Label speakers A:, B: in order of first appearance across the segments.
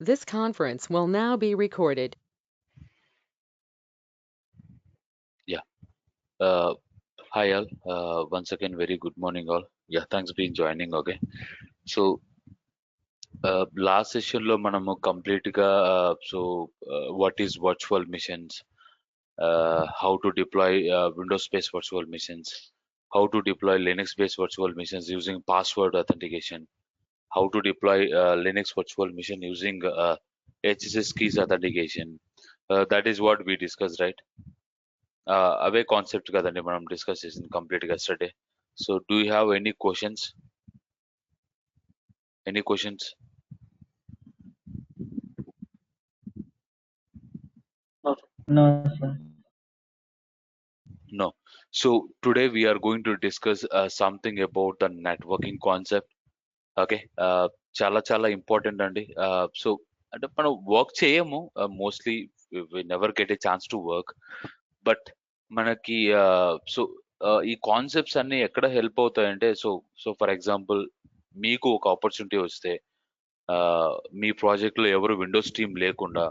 A: This conference will now be recorded.
B: Yeah. Hi all. Once again, very good morning all. Yeah, thanks for joining. Okay. So last session లో మనము complete గా what is virtual missions, how to deploy Windows based virtual missions, how to deploy Linux based virtual missions using password authentication, how to deploy Linux virtual mission using HSS keys authentication. That is what we discussed, right? Away concept కదండి మనం discuss చేసింది complete గా yesterday. So do you have any questions? Any questions?
C: No, sir.
B: No. So today we are going to discuss something about the networking concept. Okay. చాలా చాలా important అండి. So అంటే మనం work చేయము, mostly we never get a chance to work. But మనకి so ఈ concepts అన్ని ఎక్కడ హెల్ప్ అవుతాయంటే, సో సో ఫర్ ఎగ్జాంపుల్ మీకు ఒక ఆపర్చునిటీ వస్తే, ఆ, మీ ప్రాజెక్ట్ లో ఎవరు విండోస్ టీమ్ లేకుండా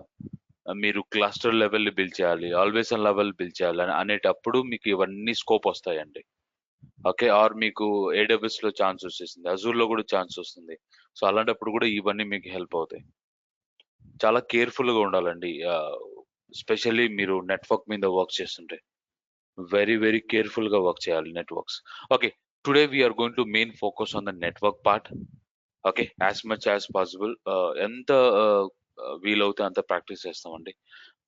B: మీరు క్లస్టర్ లెవెల్ బిల్డ్ చేయాలి, ఆల్వేస్ ఆన్ లెవెల్ బిల్డ్ చేయాలి అని అనేటప్పుడు మీకు ఇవన్నీ స్కోప్ వస్తాయండి. ఓకే. ఆర్ మీకు ఏడబ్ల్యూఎస్ లో ఛాన్స్ వచ్చేసింది, అజూర్ లో కూడా ఛాన్స్ వస్తుంది. సో అలాంటప్పుడు కూడా ఇవన్నీ మీకు హెల్ప్ అవుతాయి. చాలా కేర్ఫుల్ గా ఉండాలండి, స్పెషల్లీ మీరు నెట్వర్క్ మీద వర్క్ చేస్తుంటే వెరీ వెరీ కేర్ఫుల్ గా వర్క్ చేయాలి networks. Okay. Today we're going to main focus on the network part. Okay. As much as possible ఎంత వీలవుతే అంత ప్రాక్టీస్ చేస్తామండి.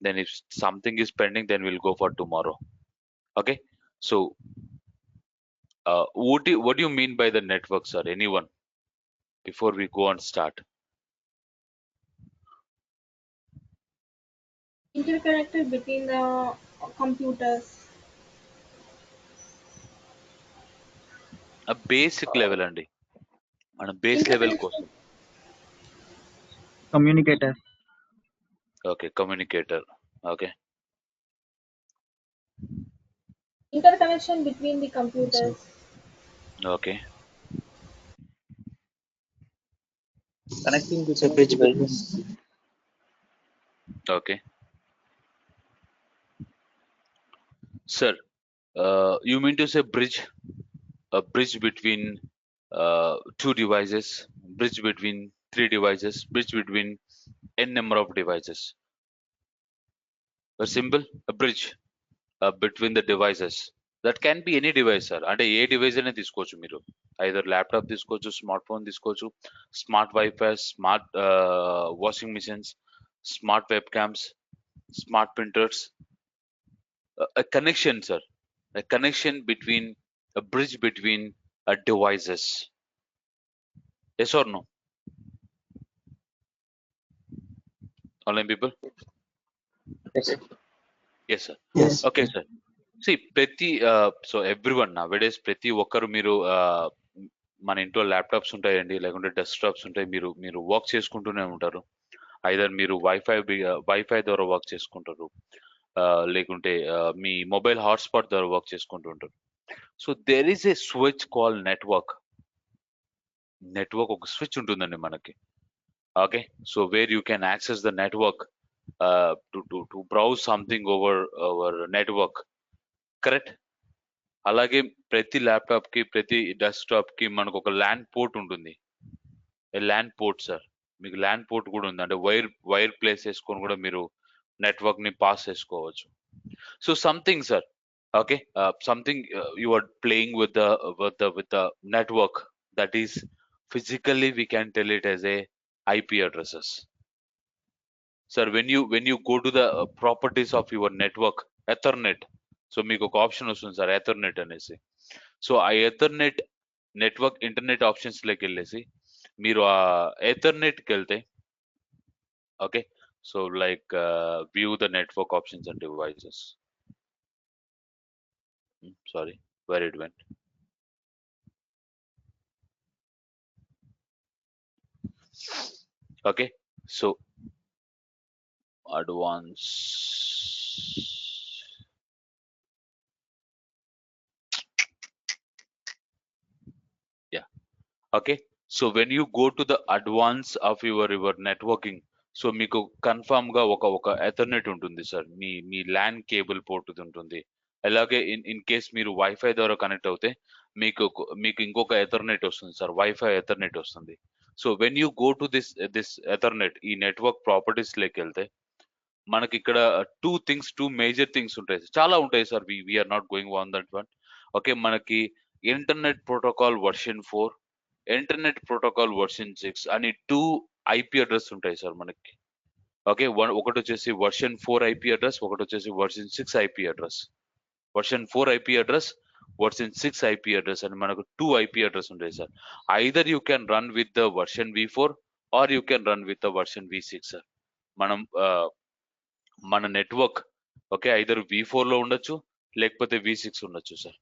B: Then if something is pending then will go for tomorrow. Okay. So what do you mean by the network, sir? Anyone before we go and start?
D: Interconnected between the computers.
B: A basic level అండి, మన base level కోసం.
C: Communicator.
B: Okay. Communicator. Okay.
D: Interconnection between the computers.
B: Okay.
C: Connecting with a bridge between.
B: Okay. Sir, you mean to say bridge, a bridge between two devices, bridge between three devices, bridge between n number of devices? A simple, a bridge between the devices. That can be any device, sir. అంటే ఏ device అయినా తీసుకోవచ్చు మీరు. Either laptop తీసుకోవచ్చు, smart phone తీసుకోవచ్చు, smart wifi, smart washing machines, smart web cams, smart printers. A connection, sir. A connection between, a bridge between devices. Yes or no? Online people?
C: Yes.
B: Yes, sir.
C: Yes.
B: Okay, sir. See, ప్రతి so everyone nowadays ప్రతి ఒక్కరు మీరు మన ఇంట్లో laptops ఉంటాయండి, లేకుంటే desktops ఉంటాయి. మీరు మీరు వర్క్ చేసుకుంటూనే ఉంటారు. ఐదర్ మీరు వైఫై ద్వారా వర్క్ చేసుకుంటారు, లేకుంటే మీ మొబైల్ హాట్స్పాట్ ద్వారా వర్క్ చేసుకుంటూ ఉంటారు. So there is a switch call network. Network ఒక స్విచ్ ఉంటుందండి మనకి. Okay. So where you can access the network to browse something over network. Correct. అలాగే ప్రతి ల్యాప్టాప్ కి, ప్రతి డెస్క్టాప్ కి మనకు ఒక ల్యాన్ పోర్ట్ ఉంటుంది. LAN port, sir. మీకు ల్యాన్ పోర్ట్ కూడా ఉంది, అంటే వైర్ ప్లేస్ చేసుకొని కూడా మీరు నెట్వర్క్ ని పాస్ చేసుకోవచ్చు. So something, sir. Okay. Something you are playing with the network, that is physically we can tell it as a IP addresses. Sir, when you go to the properties of your network, Ethernet, so మీకు ఒక option వస్తుంది sir, Ethernet అనేసి. So ఆ Ethernet network internet options లోకి వెళ్ళేసి మీరు ఆ Ethernet కి వెళ్తే, okay. So like view the network options and devices. Sorry, where it went. Okay. So advance, yeah. Okay. So when you go to the advance of your networking, so మీకు confirm గా ఒక Ethernet ఉంటుంది sir. మీ LAN cable port ఉంటుంది. అలాగే in case మీరు wifi ద్వారా connect అవుతే మీకు ఇంకొక ఎథర్నెట్ వస్తుంది సార్, వైఫై ఎథర్నెట్ వస్తుంది. So when you go to this Ethernet, ఈ నెట్వర్క్ ప్రాపర్టీస్ లోకి వెళ్తే మనకి ఇక్కడ టూ మేజర్ థింగ్స్ ఉంటాయి, చాలా ఉంటాయి sir. We're not going on that one. Okay, మనకి internet protocol version 4, internet protocol version 6 అని 2 ఐపీ అడ్రస్ ఉంటాయి సార్ మనకి. ఓకే, ఒకటి వచ్చేసి వర్షన్ 4 ఐపీ అడ్రస్, ఒకటి వచ్చేసి version 6 IP address. Version 4 IP address, version 6 IP address అని మనకు 2 ఐపీ అడ్రస్ ఉంటాయి sir. Either you can run with the version V4 or you can run with the version V6 sir. మనం మన network okay either V4 లో ఉండొచ్చు లేకపోతే V6 ఉండొచ్చు sir.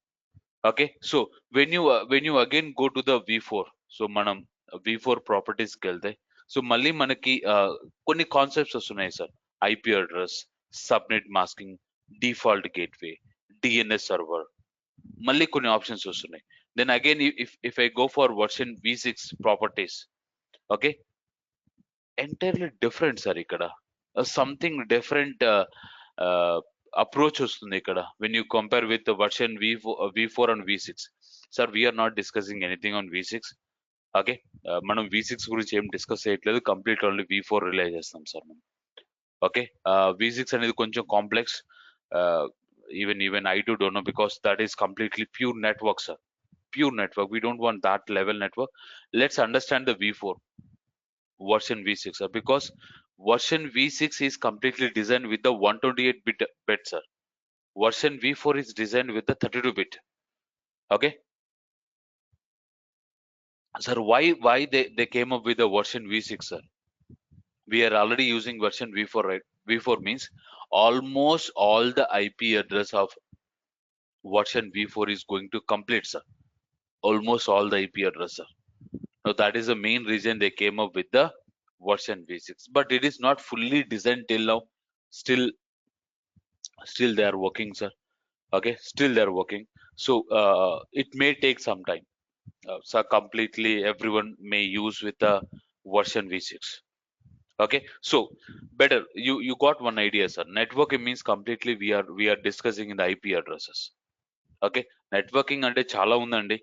B: Okay, so when you again go to the V4, so మనం V4 properties కి వెళ్తే so మళ్ళీ మనకి కొన్ని కాన్సెప్ట్స్ వస్తున్నాయి sir. IP address, subnet masking, default gateway, DNS server, మళ్ళీ కొన్ని ఆప్షన్స్ వస్తున్నాయి. Then again if I go for version V6 properties, okay entirely different sir. ఇక్కడ సంథింగ్ డిఫరెంట్ అప్రోచ్ వస్తుంది ఇక్కడ when you compare with version V4 and V6. Sir we're not discussing anything on V6. Okay, మనం V6 గురించి ఏం discuss చేయట్లేదు, complete only V4 rely చేస్తాం sir మనం. Okay, V6 అనేది కొంచెం complex. Even I too don't know because that is completely pure network sir, pure network. We don't want that level network. Let's understand the V4 version V6 sir, because version V6 is completely designed with the 128-bit sir. Version V4 is designed with the 32-bit. Okay sir, why they came up with the version V6 sir? We are already using version V4, right? V4 means almost all the IP address of version V4 is going to complete sir, almost all the IP address sir. Now that is the main reason they came up with the version V6, but it is not fully designed till now. Still they are working sir. Okay, still they are working. So it may take some time. So completely everyone may use with the version V6. Okay, so better you got one idea sir. Networking means completely we are discussing in the IP addresses. Okay, networking అంటే చాలా ఉందండి.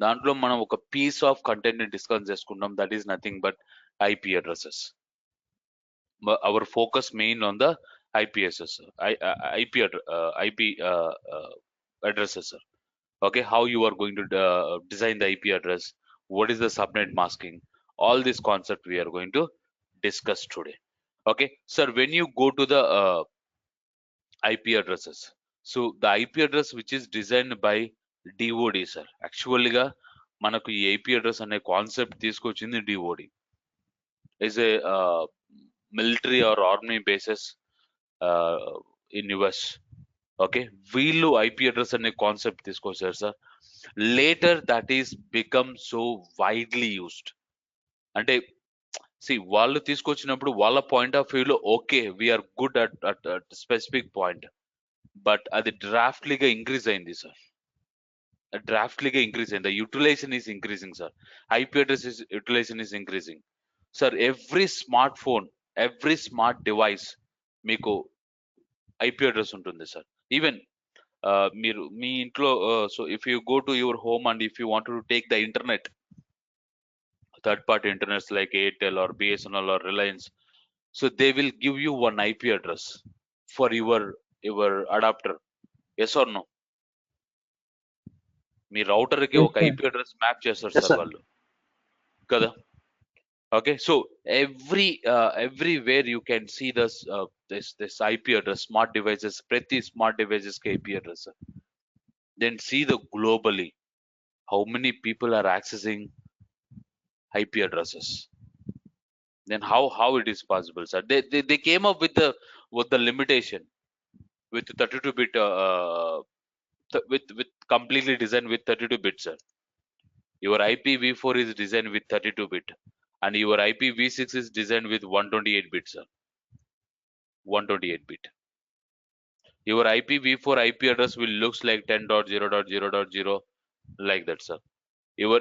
B: దాంట్లో మనం ఒక piece of content ని discuss చేసుకుంటాం, that is nothing but IP addresses. Our focus main on the IPSS, IP addresses sir. Okay, how you are going to design the IP address, what is the subnet masking, all this concept we are going to discuss today. Okay sir, when you go to the IP addresses, so the IP address which is designed by DoD sir, actually గా మనకు ఈ IP address అనే concept తీసుకొచ్చింది DoD. is a military or army bases in US. Okay, వీళ్ళు IP address అనే concept తీసుకొచ్చారు sir. Later that is become so widely used. అంటే వాళ్ళు తీసుకొచ్చినప్పుడు వాళ్ళ పాయింట్ ఆఫ్ వ్యూలో okay we're good at specific point, but అది డ్రాఫ్ట్లీగా ఇంక్రీజ్ అయింది సార్. డ్రాఫ్ట్లీగా ఇంక్రీజ్ అయింది. Utilisation is increasing sir. IP address utilisation is increasing sir. Every smartphone, every smart device మీకు IP అడ్రస్ ఉంటుంది సార్. ఈవెన్ మీరు మీ ఇంట్లో so if you go to your home and if you want to take the internet, third party internets like Airtel or BSNL or Reliance, so they will give you one IP address for your adapter. Yes or no? Me router కి
C: Yes,
B: ఒక
C: sir.
B: IP address map చేస్తారు
C: Yes,
B: sir
C: sir.
B: వాళ్ళు కదా. Okay, so everywhere you can see this IP address, smart devices, ప్రతి smart devices కి IP address. Then see the globally how many people are accessing IP addresses. Then how it is possible sir? They came up with the limitation with 32-bit with completely designed with 32-bit sir. Your IPv4 is designed with 32-bit and your IPv6 is designed with 128-bit sir. 128-bit. Your IPv4 IP address will looks like 10.0.0.0 like that sir. Your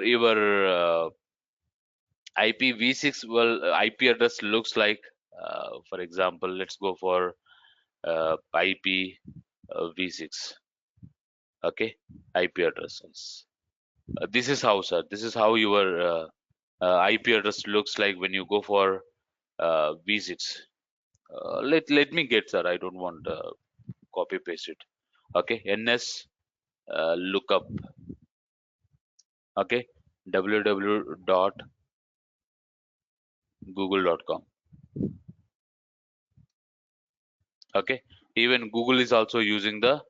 B: IPv6 IP address looks like For example, let's go for IP v6. Okay, IP addresses. This is how, sir. This is how your IP address looks like when you go for v6. Let me get, sir. I don't want copy paste it. Okay, ns lookup. Okay, www.google.com. Okay, even Google is also using the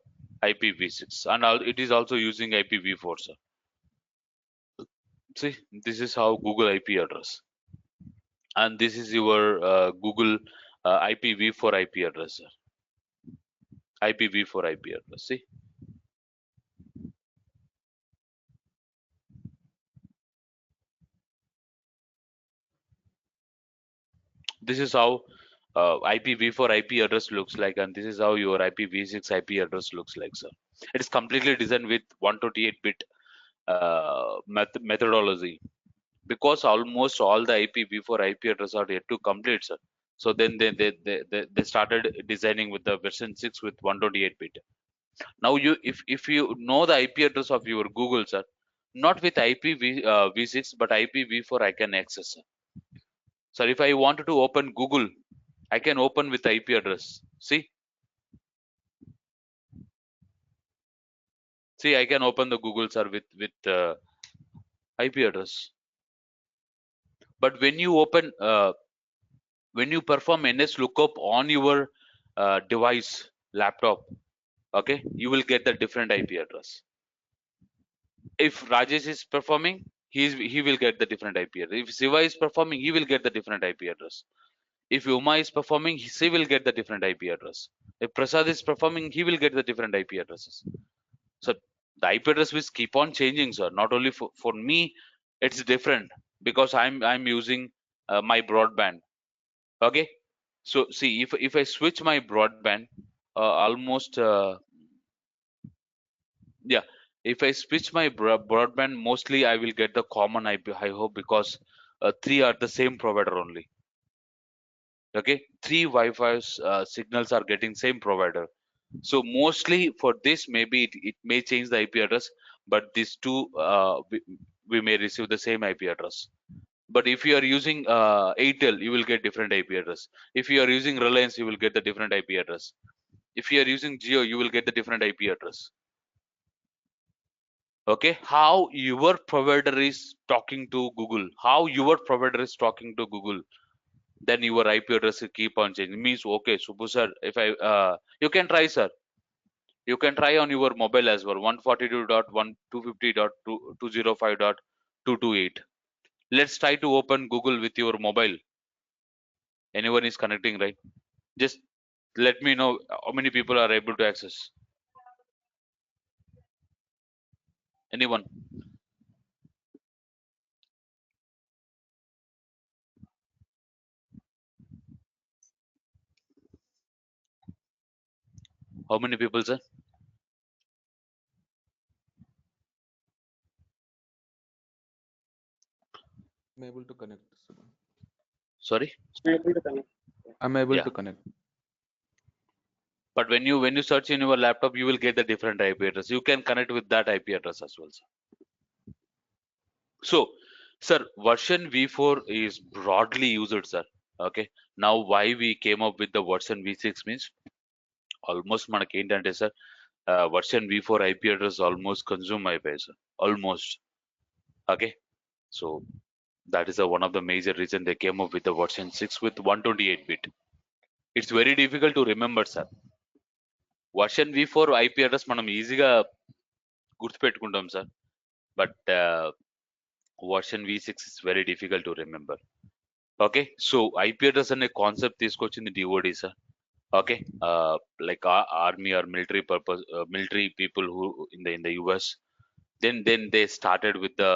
B: IPv6, and it is also using IPv4, sir. See, this is how Google IP address, and this is your Google IPv4 IP address, sir. IPv4 IP address. See, this is how IPv4 IP address looks like, and this is how your IPv6 IP address looks like, sir. It is completely designed with 128-bit methodology, because almost all the IPv4 IP address are yet to complete, sir. So then they started designing with the version 6 with 128-bit. Now if you know the IP address of your Google, sir, not with IPv6 but IPv4 I can access, sir. Sir, if I wanted to open Google, I can open with IP address. See, I can open the Google, sir, with IP address. But when you open when you perform NS lookup on your device, laptop, okay, you will get the different IP address. If Rajesh is performing, he will get the different IP address. If Siva is performing, he will get the different IP address. If Uma is performing, she will get the different IP address. If Prasad is performing, he will get the different IP addresses. So the IP address will keep on changing, sir. Not only for me, it's different because I'm using my broadband. Okay, so see, if I switch my broadband, almost yeah, if I switch my broadband, mostly I will get the common IP, I hope, because three are the same provider only. Okay, three Wi-Fi signals are getting same provider. So mostly for this, maybe it may change the IP address, but these two we may receive the same IP address. But if you are using Airtel, you will get different IP address. If you are using Reliance, you will get the different IP address. If you are using Jio, you will get the different IP address. Okay, how your provider is talking to Google, how your provider is talking to Google, then your IP address will keep on changing. Means, okay, Subbu sir, if I you can try, sir. You can try on your mobile as well. 142.1.250.205.228. Let's try to open Google with your mobile. Anyone is connecting, right? Just let me know how many people are able to access. Anyone? How many people, sir?
E: I'm able to connect. Subbu.
B: Sorry?
C: Able to connect.
E: I'm able
B: Yeah.
E: to connect.
B: But when you search in your laptop, you will get the different IP address. You can connect with that IP address as well, sir. So, sir, version v4 is broadly used, sir. Okay. Now, why we came up with the version v6 means, almost మనకి ఏంటంటే, sir, version v4 IP address almost consume my base, sir. Almost. Okay. So that is one of the major reason they came up with the version 6 with 128-bit. It's very difficult to remember, sir. Version v4 IP address మనం ఈజీగా గుర్తుపెట్టుకుంటాం, sir. But version v6 is very difficult to remember. Okay, so IP address అనే concept తీసుకొచ్చింది DoD, sir. Okay, like army or military purpose, military people who in the US, then they started with the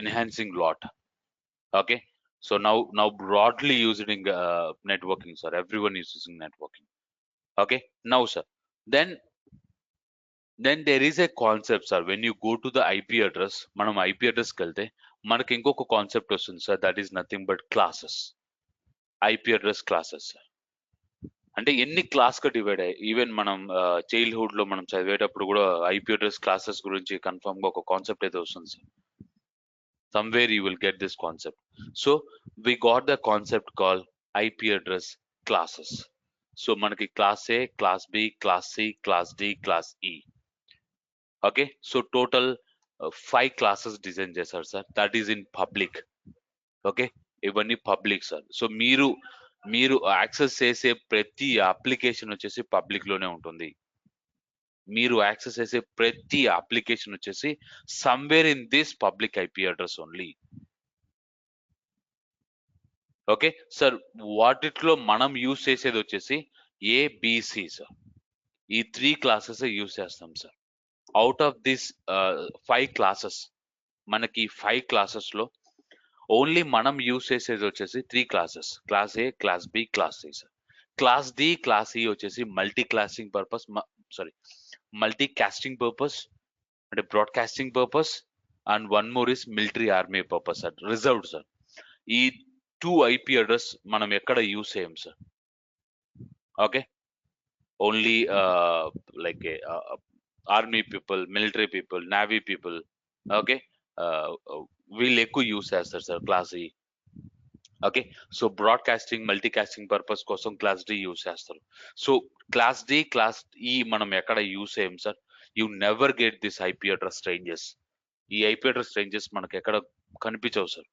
B: enhancing lot. Okay, so now broadly used in networking, sir. Everyone is using networking. Okay, now, sir, then there is a concept, sir. When you go to the IP address, మనం IP address కి వెళ్తే మనకి ఇంకొక concept వస్తుంది, sir. That is nothing but classes. IP address classes. అంటే ఎన్ని class గా divide అయ్యాయి. ఈవెన్ మనం చైల్డ్హుడ్ లో మనం చదివేటప్పుడు కూడా ఐపీ అడ్రస్ క్లాసెస్ గురించి కన్ఫర్మ్ గా ఒక కాన్సెప్ట్ అయితే వస్తుంది sir. Somewhere you will get this concept. So we got the concept call IP address classes. So మనకి class A, class B, class C, class D, class E. Okay, so total 5 classes design చేశారు sir. That is in public. Okay, ఇవన్నీ public sir. So మీరు access చేసే ప్రతి application వచ్చేసి public లోనే ఉంటుంది. మీరు యాక్సెస్ చేసే ప్రతి అప్లికేషన్ వచ్చేసి somewhere in this public IP address only. Okay sir, వాటిలో మనం యూజ్ చేసేది వచ్చేసి ఏబిసి సార్. ఈ 3 క్లాసెస్ యూజ్ చేస్తాం sir. Out of this 5 classes, మనకి 5 క్లాసెస్ లో ఓన్లీ మనం యూజ్ చేసేది వచ్చేసి 3 classes. Class A, class B, class C sir. Class D, class E వచ్చేసి multi classing purpose, multi casting purpose, అంటే broadcasting purpose, and one more is military army purpose sir, reserved sir. ఈ 2 IP address మనం ఎక్కడ use చేయం sir. Okay, only like army people, military people, navy people, okay, వీళ్ళు ఎక్కువ use చేస్తారు sir class E. Okay, so broadcasting, multicasting purpose కోసం class D use చేస్తారు. So class D, class ఈ మనం ఎక్కడ యూజ్ చేయం sir. You never get this IP address ranges. ఈ ఐపీ అడ్రస్ రేంజెస్ మనకి ఎక్కడ కనిపించవు sir.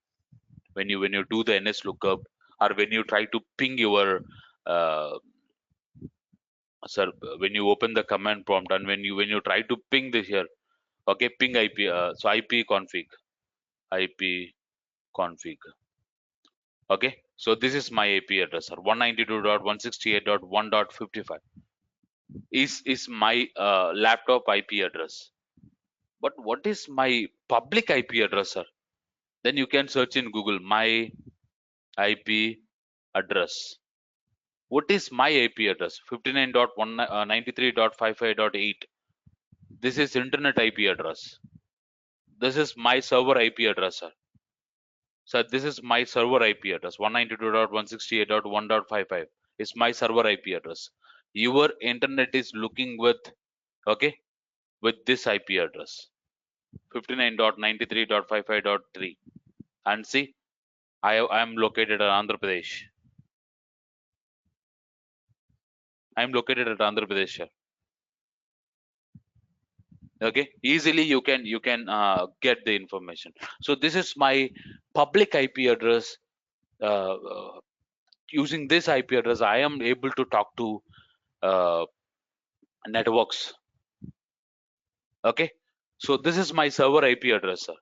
B: when you do the ns lookup, or when you try to ping your sir, when you open the command prompt and when you try to ping this here, okay, ping ip, so ip config, okay, so this is my ip address sir. 192.168.1.55 is my laptop ip address. But what is my public ip address sir? Then you can search in Google my IP address. What is my IP address? 59.193.55.8. This is internet IP address. This is my server IP address, sir. So this is my server IP address. 192.168.1.55 is my server IP address. Your internet is looking with, okay, with this IP address, 59.93.55.3. And see, I am located at Andhra Pradesh. I am located at Andhra Pradesh. Okay, easily you can get the information. So this is my public IP address. Using this IP address, I am able to talk to networks. Okay, so this is my server IP address, sir.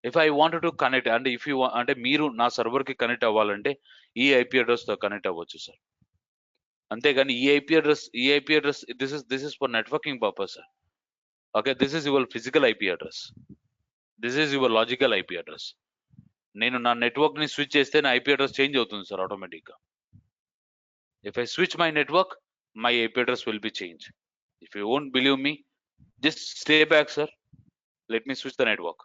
B: If I wanted to connect, and if you want, అంటే మీరు నా server కి connect అవ్వాలంటే ఈ IP address తో connect అవ్వచ్చు sir. అంతేగాని ఈ IP address this is for networking purpose sir. Okay, this is your physical IP address. This is your logical IP address. నేను నా నెట్వర్క్ ని స్విచ్ చేస్తే నా IP address చేంజ్ అవుతుంది సార్ ఆటోమేటిక్ గా. If I switch my network, my IP address will be changed. If you won't believe me, just stay back sir. Let me switch the network.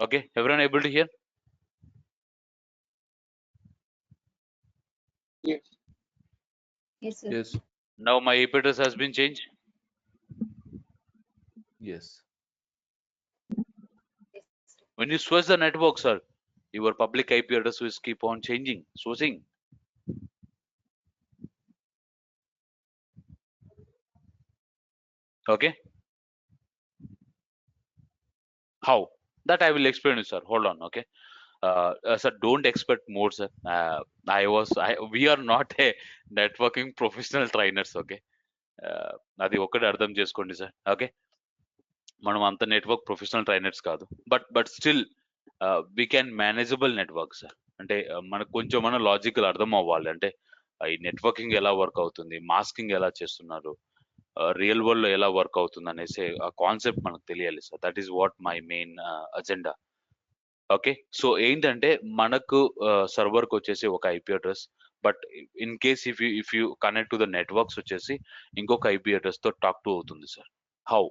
B: Okay, everyone able to hear?
C: Yes.
D: Yes, sir.
E: Yes.
B: Now my IP address has been changed.
E: Yes.
B: When you switch the network, sir, your public IP address will keep on changing, switching. Okay. How? That I will explain you, sir. Hold on. Okay. Sir, don't expect more, sir. We are not a networking professional trainers. Okay. అది ఒకటి అర్థం చేసుకోండి sir. Okay, మనం అంత network professional trainers కాదు. But still we can manageable network sir. అంటే మనకు కొంచెం మన లాజికల్ అర్థం అవ్వాలి. అంటే ఈ నెట్వర్కింగ్ ఎలా వర్క్ అవుతుంది, మాస్కింగ్ ఎలా చేస్తున్నారు, రియల్ వరల్డ్ లో ఎలా వర్క్ అవుతుంది అనేసి ఆ కాన్సెప్ట్ మనకు తెలియాలి sir. That is what my main agenda. Okay. So ఏంటంటే మనకు సర్వర్కి వచ్చేసి ఒక IP address, but in case if you connect to the networks వచ్చేసి ఇంకొక ఐపీ అడ్రస్ తో టాక్ టు అవుతుంది సార్. హౌ,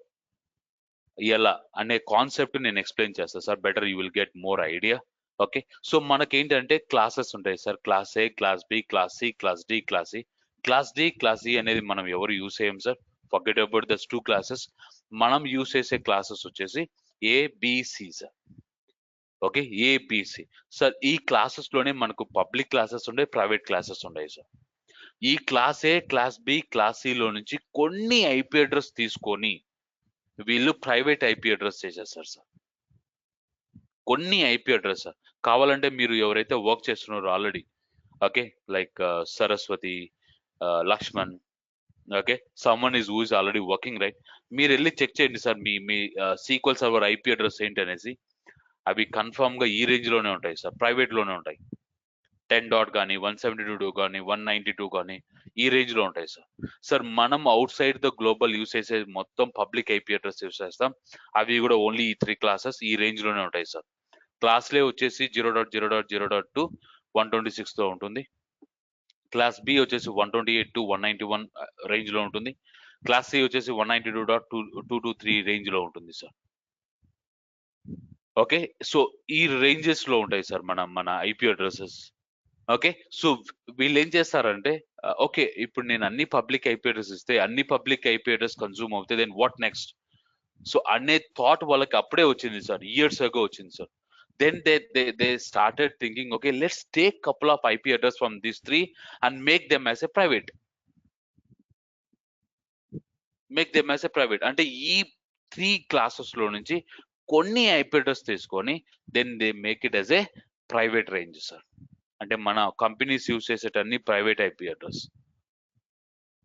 B: ఎలా అనే కాన్సెప్ట్ నేను ఎక్స్ప్లెయిన్ చేస్తాను sir. Better you will get more idea. Okay. So మనకేంటంటే క్లాసెస్ ఉంటాయి sir. Class A, class B, class C, class D, class E. Class D, class ఈ అనేది మనం ఎవరు యూస్ చేయం sir. Forget about these two classes. మనం use చేసే classes వచ్చేసి A B C sir. Okay, A B C sir. ఈ క్లాసెస్ లోనే మనకు పబ్లిక్ క్లాసెస్ ఉండే, ప్రైవేట్ క్లాసెస్ ఉన్నాయి సార్. ఈ class A, class B, class C లో నుంచి కొన్ని ఐపీ అడ్రస్ తీసుకొని వీళ్ళు ప్రైవేట్ ఐపీ అడ్రస్ చేసేస్తారు సార్. కొన్ని ఐపీ అడ్రస్ కావాలంటే మీరు ఎవరైతే వర్క్ చేస్తున్నారో already, okay, like Saraswati, Laxman, okay, someone who is already working right, మీరు వెళ్ళి చెక్ చేయండి సార్ మీ సీక్వెల్ సర్వర్ ఐపీ అడ్రస్ ఏంటి అనేసి. అవి కన్ఫర్మ్ గా ఈ రేంజ్ లోనే ఉంటాయి సార్, ప్రైవేట్ లోనే ఉంటాయి. 10 కానీ 172 కానీ 192 కానీ ఈ రేంజ్ లో ఉంటాయి సార్. సార్ మనం out side the global use చేసే మొత్తం పబ్లిక్ ఐపీ అడ్రస్ యూస్ చేస్తాం. అవి కూడా ఓన్లీ ఈ 3 క్లాసెస్ ఈ రేంజ్ లోనే ఉంటాయి సార్. క్లాస్లే వచ్చేసి 0.0.0.2 126 తో ఉంటుంది. క్లాస్ బి వచ్చేసి 128 టు 191 రేంజ్ లో ఉంటుంది. క్లాస్ సి వచ్చేసి 192.223 రేంజ్ లో ఉంటుంది సార్. ఓకే. సో ఈ రేంజెస్ లో ఉంటాయి సార్ మన ఐపీ అడ్రసెస్. ఓకే. సో వీళ్ళు ఏం చేస్తారంటే ఓకే, ఇప్పుడు నేను అన్ని పబ్లిక్ ఐపీ అడ్రస్ ఇస్తే అన్ని పబ్లిక్ ఐపీ అడ్రస్ కన్సూమ్ అవుతాయి, దెన్ వాట్ నెక్స్ట్? సో అనే థాట్ వాళ్ళకి అప్పుడే వచ్చింది సార్, ఇయర్స్ అగో వచ్చింది sir. Then they started thinking, okay, let's take couple of IP address from these three and make them as a private. అంటే ఈ 3 classes లో నుంచి కొన్ని IP అడ్రస్ తీసుకొని then they make it as a private range sir. అంటే మన companies use చేసేటన్ని private IP address.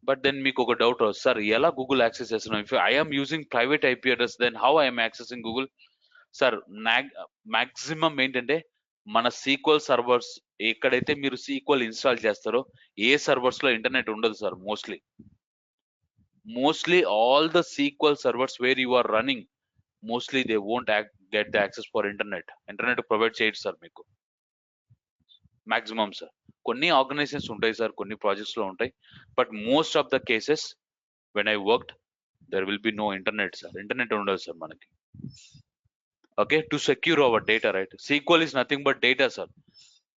B: But then మీకు ఒక డౌట్ వస్తుంది సార్, ఎలా గూగుల్ యాక్సెస్ చేస్తున్నాం? If I'm using private IP address then how I'm accessing Google? Sir maximum ఏంటంటే మన సీక్వెల్ సర్వర్స్ ఎక్కడైతే మీరు సీక్వెల్ ఇన్స్టాల్ చేస్తారో ఏ సర్వర్స్ లో ఇంటర్నెట్ ఉండదు sir. Mostly all the sequel servers where you are running mostly they won't get the access for internet provide చేయడు sir మీకు మాక్సిమం సార్. కొన్ని ఆర్గనైజేషన్స్ ఉంటాయి సార్, కొన్ని ప్రాజెక్ట్స్ లో ఉంటాయి, but most of the cases when I worked there will be no internet sir. Internet ఉండదు sir మనకి. Okay, to secure our data right. SQL is nothing but data sir.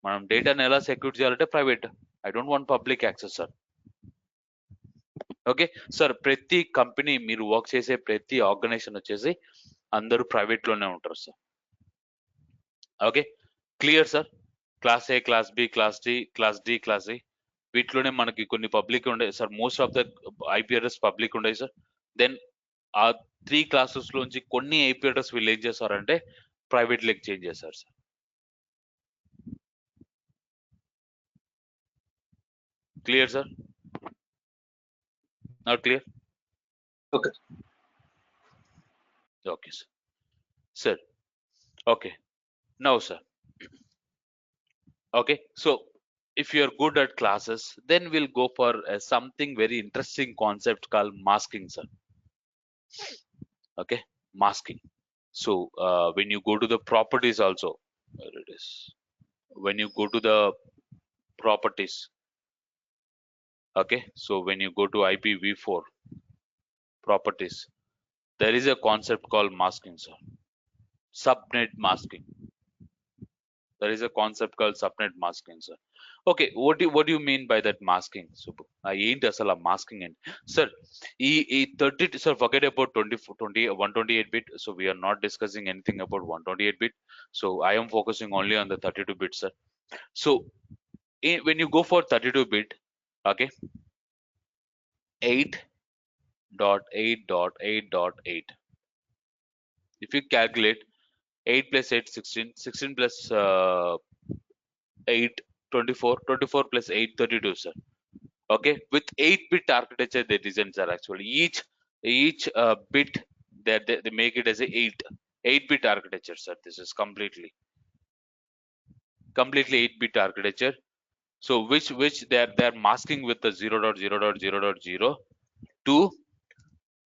B: మనం డేటాని ఎలా secure చేయాలంటే private. I don't want public access sir. Okay sir, ప్రతి company మీరు work చేసే ప్రతి ఆర్గనైజేషన్ వచ్చేసి అందరూ ప్రైవేట్ లోనే ఉంటారు sir. Okay, clear sir. Class A, class B, class D, class C వీటిలోనే మనకి కొన్ని పబ్లిక్ ఉండే sir. Most of the IP address public ఉండే సార్. దెన్ ఆ 3 క్లాసెస్ లోంచి కొన్ని ఐపీ అడ్రస్ వీళ్ళు ఏం చేస్తారంటే ప్రైవేట్ లెక్ చేంజ్ చేశారు sir. Clear sir? Not clear?
C: Okay.
B: Okay sir. Sir, okay, now sir, okay, so if you are good at classes then we'll go for something very interesting concept called masking sir. Okay, masking. So when you go to the properties also, where it is, when you go to the properties, okay, so when you go to IPv4 properties, there is a concept called masking sir. Subnet masking. There is a concept called subnet masking sir. Okay, what do you mean by that masking? Subbu, ఏంటి అసలు ఆ masking ఏంటి sir? ఈ 30 sir, forget about 128 bit, so we are not discussing anything about 128 bit, so I am focusing only on the 32 bit sir. So when you go for 32 bit, okay, 8.8.8.8, if you calculate 8 plus 8 16, 16 plus 8 24, 24 plus 8 32 sir. Okay, with 8-bit architecture they design sir. Actually each bit they make it as a 8-bit architecture sir. This is completely 8-bit architecture. So which they are masking with the 0.0.0.0 to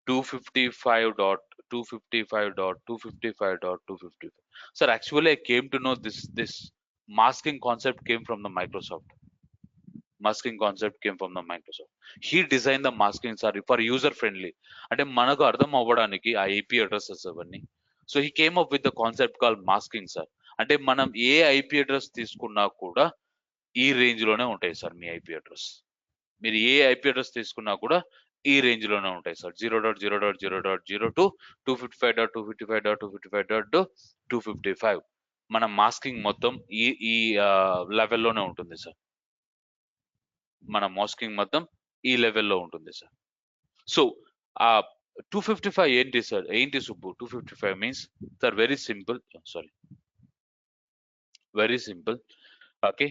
B: 255.255.255.255. Sir, actually I came to know this masking concept came from the Microsoft. Masking concept came from the Microsoft. He designed the masking, sir, for user friendly. అంటే మనకు అర్థం అవ్వడానికి ఆ IP addresses అవన్నీ. So he came up with the concept call masking, sir. అంటే మనం ఏ IP address తీసుకున్నా కూడా ఈ రేంజ్ లోనే ఉంటాయి సార్ మీ ఐపీ అడ్రస్. మీరు ఏ ఐపీ అడ్రస్ తీసుకున్నా కూడా ఈ రేంజ్ లోనే ఉంటాయి సార్. 0.0.0.0 టు 255.255.255.255. మన మాస్కింగ్ మొత్తం ఈ లెవెల్లోనే ఉంటుంది సార్. మన మాస్కింగ్ మొత్తం ఈ లెవెల్లో ఉంటుంది సార్. సో ఆ 255 ఏంటి సార్? ఏంటి Subbu 255 means? Sir very simple, sorry, very simple. Okay,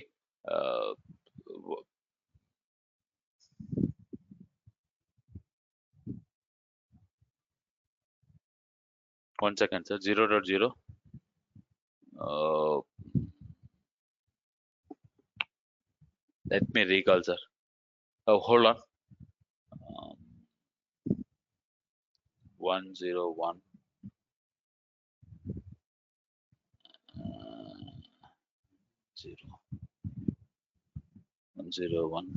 B: 1 second, sir. 0.0. Let me recall, sir. Hold on. 101. 101. 011.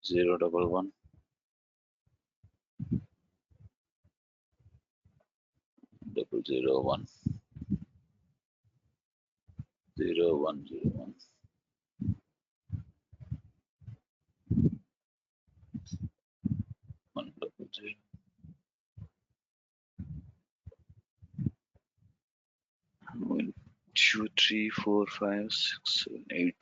B: 001. 0101. 100. 1, 2, 3, 4, 5, 6, 7, 8.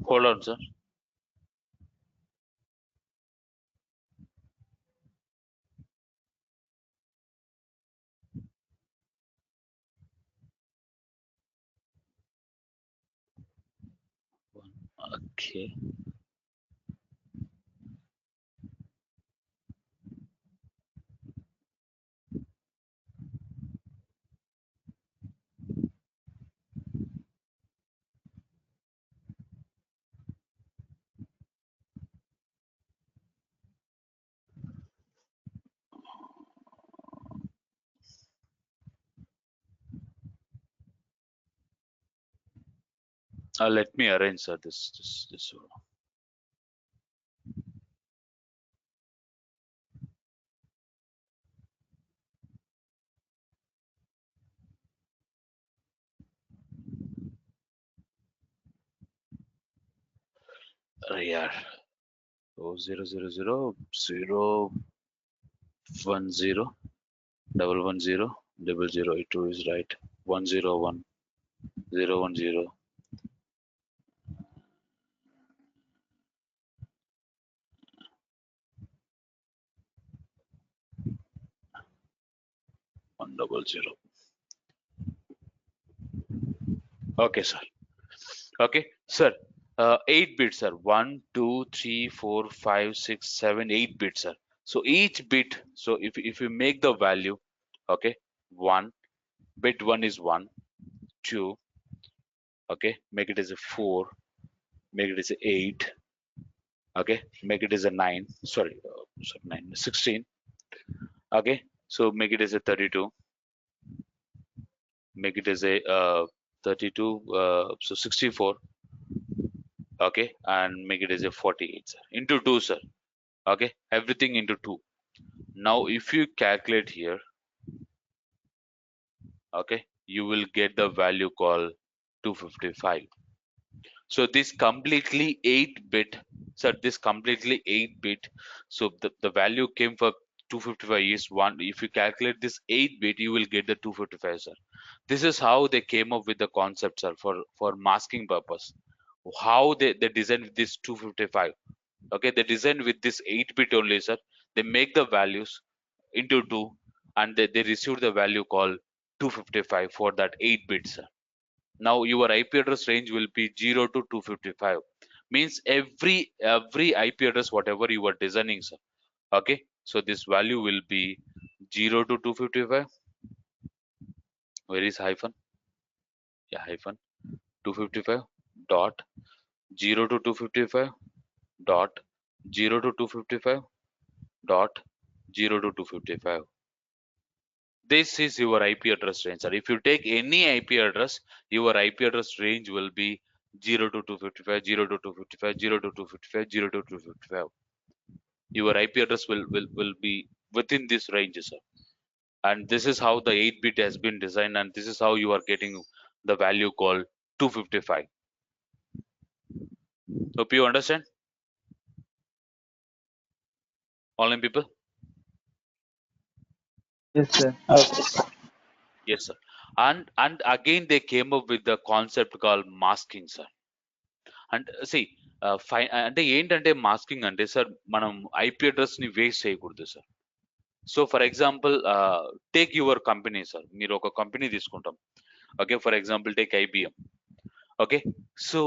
B: Hold on, sir. Okay. Let me arrange, sir, this one. Yeah. So 000 010 110 00. It is right. 101 010. 100. Okay, sir. Okay, sir. 8 bits, sir. 1, 2, 3, 4, 5, 6, 7, 8 bits, sir. So each bit, so if you make the value, okay, 1, bit 1 is 1, 2, okay, make it as a 4, make it as a 8, okay, make it as a 9, sorry, 9, 16, okay, so make it as a 32, make it as a 32, so 64, okay, and make it as a 48, sir, into 2, sir, okay, everything into 2. Now if you calculate here, okay, you will get the value called 255. So this completely 8-bit, sir, this completely 8-bit, so the value came for 255 is 1. If you calculate this 8-bit, you will get the 255, sir. This is how they came up with the concept, sir, for masking purpose. How they designed this 255. Okay, they designed with this 8-bit only, sir. They make the values into 2 and they receive the value called 255 for that 8-bit, sir. Now your IP address range will be 0 to 255. Means every IP address whatever you are designing, sir. Okay, so this value will be 0 to 255. Where is hyphen? Yeah, hyphen 255 dot 0 to 255 dot 0 to 255 dot 0 to 255. This is your IP address range, sir. If you take any IP address, your IP address range will be 0 to 255, 0 to 255, 0 to 255, 0 to 255. Your IP address will be within this range, sir. And this is how the 8-bit has been designed, and this is how you are getting the value called 255. Hope you understand, online people.
C: Yes, sir. Okay, sir.
B: Yes, sir. And again they came up with the concept called masking, sir. And see, అంటే ఏంటంటే masking అంటే sir మనం IP address ని waste చేయకూడదు sir. So for example take your company sir. మీరు ఒక company తీసుకుంటాం. Okay, for example take IBM. Okay, so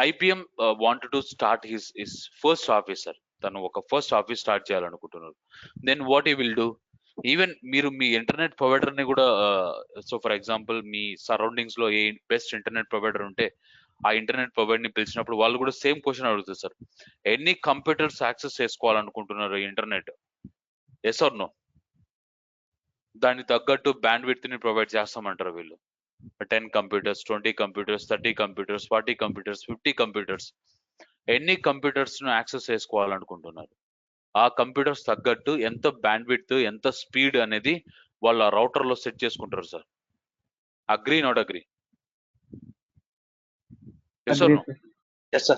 B: IBM wanted to start his first office sir. తను ఒక ఫస్ట్ ఆఫీస్ స్టార్ట్ చేయాలనుకుంటున్నారు. Then what ఈ will do, even మీరు మీ internet provider ని కూడా, so for example me surroundings లో ఏ best internet provider ఉంటే ఆ ఇంటర్నెట్ ప్రొవైడర్ ని పిలిచినప్పుడు వాళ్ళు కూడా సేమ్ క్వశ్చన్ అడుగుతారు సార్. ఎన్ని కంప్యూటర్స్ యాక్సెస్ చేసుకోవాలనుకుంటున్నారు ఇంటర్నెట్? Yes or no? దానికి తగ్గట్టు బ్యాండ్ విడ్త్ ని ప్రొవైడ్ చేస్తామంటారు వీళ్ళు. 10 computers, 20 computers, 30 computers, 40 computers, 50 computers, ఎన్ని కంప్యూటర్స్ ను యాక్సెస్ చేసుకోవాలనుకుంటున్నారు? ఆ కంప్యూటర్స్ తగ్గట్టు ఎంత బ్యాండ్ విడ్త్, ఎంత స్పీడ్ అనేది వాళ్ళ రౌటర్ లో సెట్ చేసుకుంటారు sir. Agree not agree? Yes or
C: Agree,
B: నో?
C: sir. Yes, sir.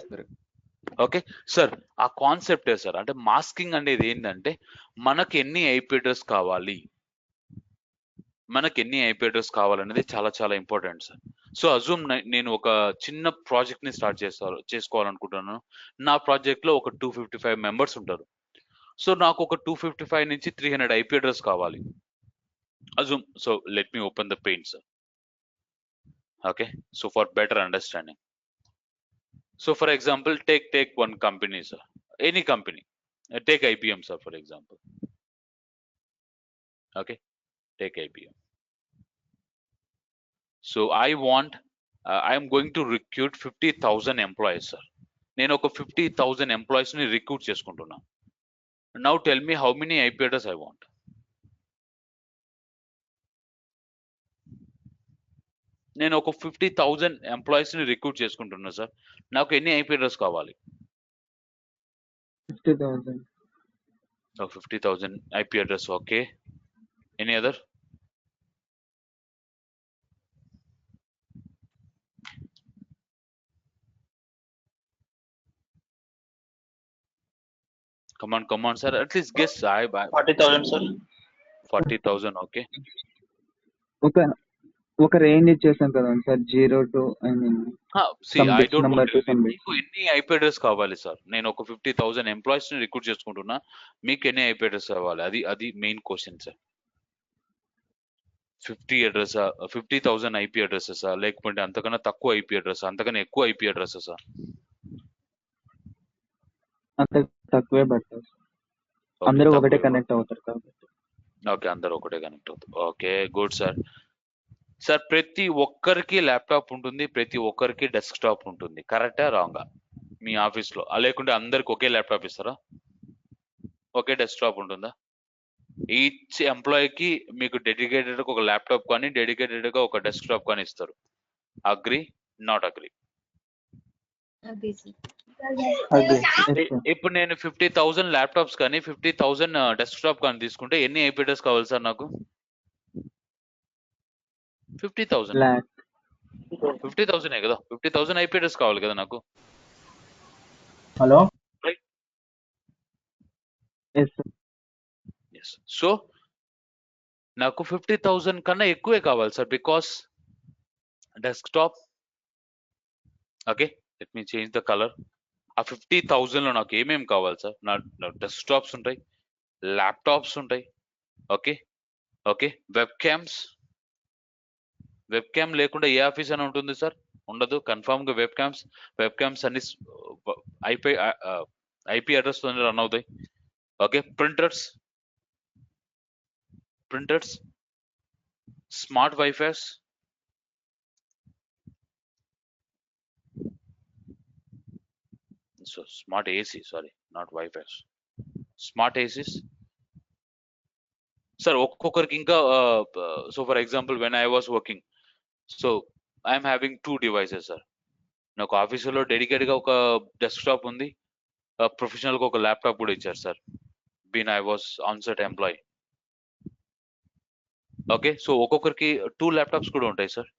B: Okay sir, ఆ కాన్సెప్టే సార్. అంటే మాస్కింగ్ అనేది ఏంటంటే మనకి ఎన్ని ఐపీ అడ్రస్ కావాలి, మనకి ఎన్ని ఐపీ అడ్రస్ కావాలనేది చాలా చాలా ఇంపార్టెంట్ సార్. సో అజూమ్ నేను ఒక చిన్న ప్రాజెక్ట్ ని స్టార్ట్ చేసుకోవాలనుకుంటున్నాను. నా ప్రాజెక్ట్ లో ఒక 255 మెంబర్స్ ఉంటారు. సో నాకు ఒక 255 నుంచి 300 ఐపీ అడ్రస్ కావాలి. Assume, so let me open the paint sir. Okay, so for better understanding, so for example take one company sir, any company, take IBM sir for example. Okay, take IBM. So I want I am going to recruit 50,000 employees sir. నేను ఒక 50,000 employees ని recruit చేసుకుంటున్నా. Now tell me how many IP address I want. నేను ఒక 50,000 employees ని recruit చేసుకుంటున్నా sir. నాకు ఎన్ని ఐపీ అడ్రస్ కావాలి?
C: 50,000.
B: 50,000 IP address. Okay, any other? Come on sir, at least guess. I
C: 40,000, sir.
B: 40,000. Okay,
C: ఒక రేంజ్ ఇచ్చేసాం కదా sir, 0 to I mean
B: see,
C: some
B: I
C: bits
B: don't
C: number
B: want
C: to some bits.
B: మీకు ఎన్ని IP address కావాలి sir? నేను ఒక 50,000 employees ని recruit చేసుకుంటున్నా, మీకు ఎన్ని ఐపీ అడ్రస్ కావాలి? అది main question sir. 50,000 IP addresses లేకపోతే అంతకన్నా తక్కువ ఐపీ అడ్రస్, అంతకన్నా ఎక్కువ ఐపీ అడ్రసెస్?
C: అంత తక్కువే పడతారు. అందరూ ఒకటే కనెక్ట్ అవుతారు కాబట్టి.
B: ఓకే, అందరూ ఒకటే కనెక్ట్ అవుతారు. Okay, good sir. సార్ ప్రతి ఒక్కరికి ల్యాప్టాప్ ఉంటుంది, ప్రతి ఒక్కరికి డెస్క్టాప్ ఉంటుంది, కరెక్టా రాంగా మీ ఆఫీస్ లో? లేకుంటే అందరికి ఒకే ల్యాప్టాప్ ఇస్తారా? ఒకే డెస్క్టాప్ ఉంటుందా? ఈచ్ ఎంప్లాయీకి మీకు డెడికేటెడ్ ఒక ల్యాప్టాప్ కానీ డెడికేటెడ్ గా ఒక డెస్క్టాప్ కానీ ఇస్తారు. Agree not agree?
D: Agree, sir.
C: Yes, sir.
B: ఇప్పుడు నేను 50,000 ల్యాప్టాప్స్ కానీ 50,000 డెస్క్టాప్ కానీ తీసుకుంటే ఎన్ని ఐపీ అడ్రస్ కావాలి సార్ నాకు? 50,000.
C: Lakh.
B: 50,000 కదా, 50,000 ఐపీ అడ్రస్ కావాలి కదా నాకు.
C: Hello.
B: Right.
C: Yes, sir.
B: Yes, so నాకు 50,000 కన్నా ఎక్కువే కావాలి sir, because desktop. Okay, let me change the colour. ఆ 50,000 లో నాకు ఏమేమి కావాలి సార్? నా డెస్క్టాప్స్ ఉంటాయి, ల్యాప్టాప్స్ ఉంటాయి, okay okay, web cams, web cam లేకుండా ఏ ఆఫీస్ అని ఉంటుంది సార్? ఉండదు. కన్ఫామ్ గా వెబ్ క్యామ్స్ అన్ని ఐపీ ఐపీ అడ్రస్ తో రన్ అవుతాయి. Okay, printers smart Wi-Fis, so smart AC, sorry not Wi-Fis, smart ACs sir. ఒక్కొక్కరికి ఇంకా so for example when I was working, so I'm having 2 devices sir. నాకు ఆఫీసులో dedicate గా ఒక desktop ఉంది, professional గా ఒక ల్యాప్టాప్ కూడా ఇచ్చారు sir. Been I was on set employ. Okay, so ఒక్కొక్కరికి 2 ల్యాప్టాప్స్ కూడా ఉంటాయి సార్.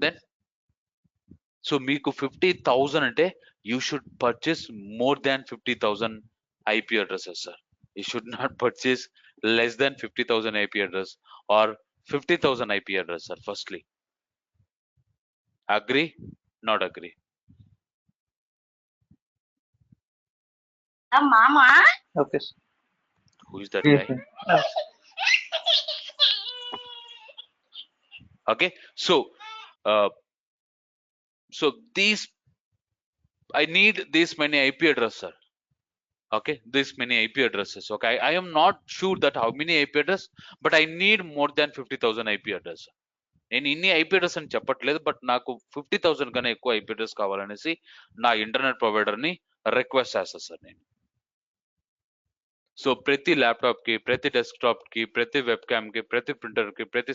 B: దెన్ సో మీకు 50,000 అంటే you should purchase more than 50,000 IP addresses sir. You should not purchase less than 50,000 IP address or 50,000 IP address, sir. Firstly, agree? Not agree?
D: Mama.
C: Okay, sir.
B: Who is that
C: Yes,
B: guy?
C: sir.
B: Okay, so these, I need this many IP address, sir. Okay, this many IP addresses. Okay, I am not sure that how many IP address, but I need more than 50,000 IP address. నేను ఇన్ని IP address అని చెప్పట్లేదు, but నాకు 50,000 కన్నా ఎక్కువ IP address కావాలనేసి నా internet provider ని request చేస్తాను సార్ నేను. సో ప్రతి ల్యాప్టాప్ కి, ప్రతి డెస్క్టాప్ కి, ప్రతి వెబ్ క్యామ్ కి, ప్రతి ప్రింటర్ కి, ప్రతి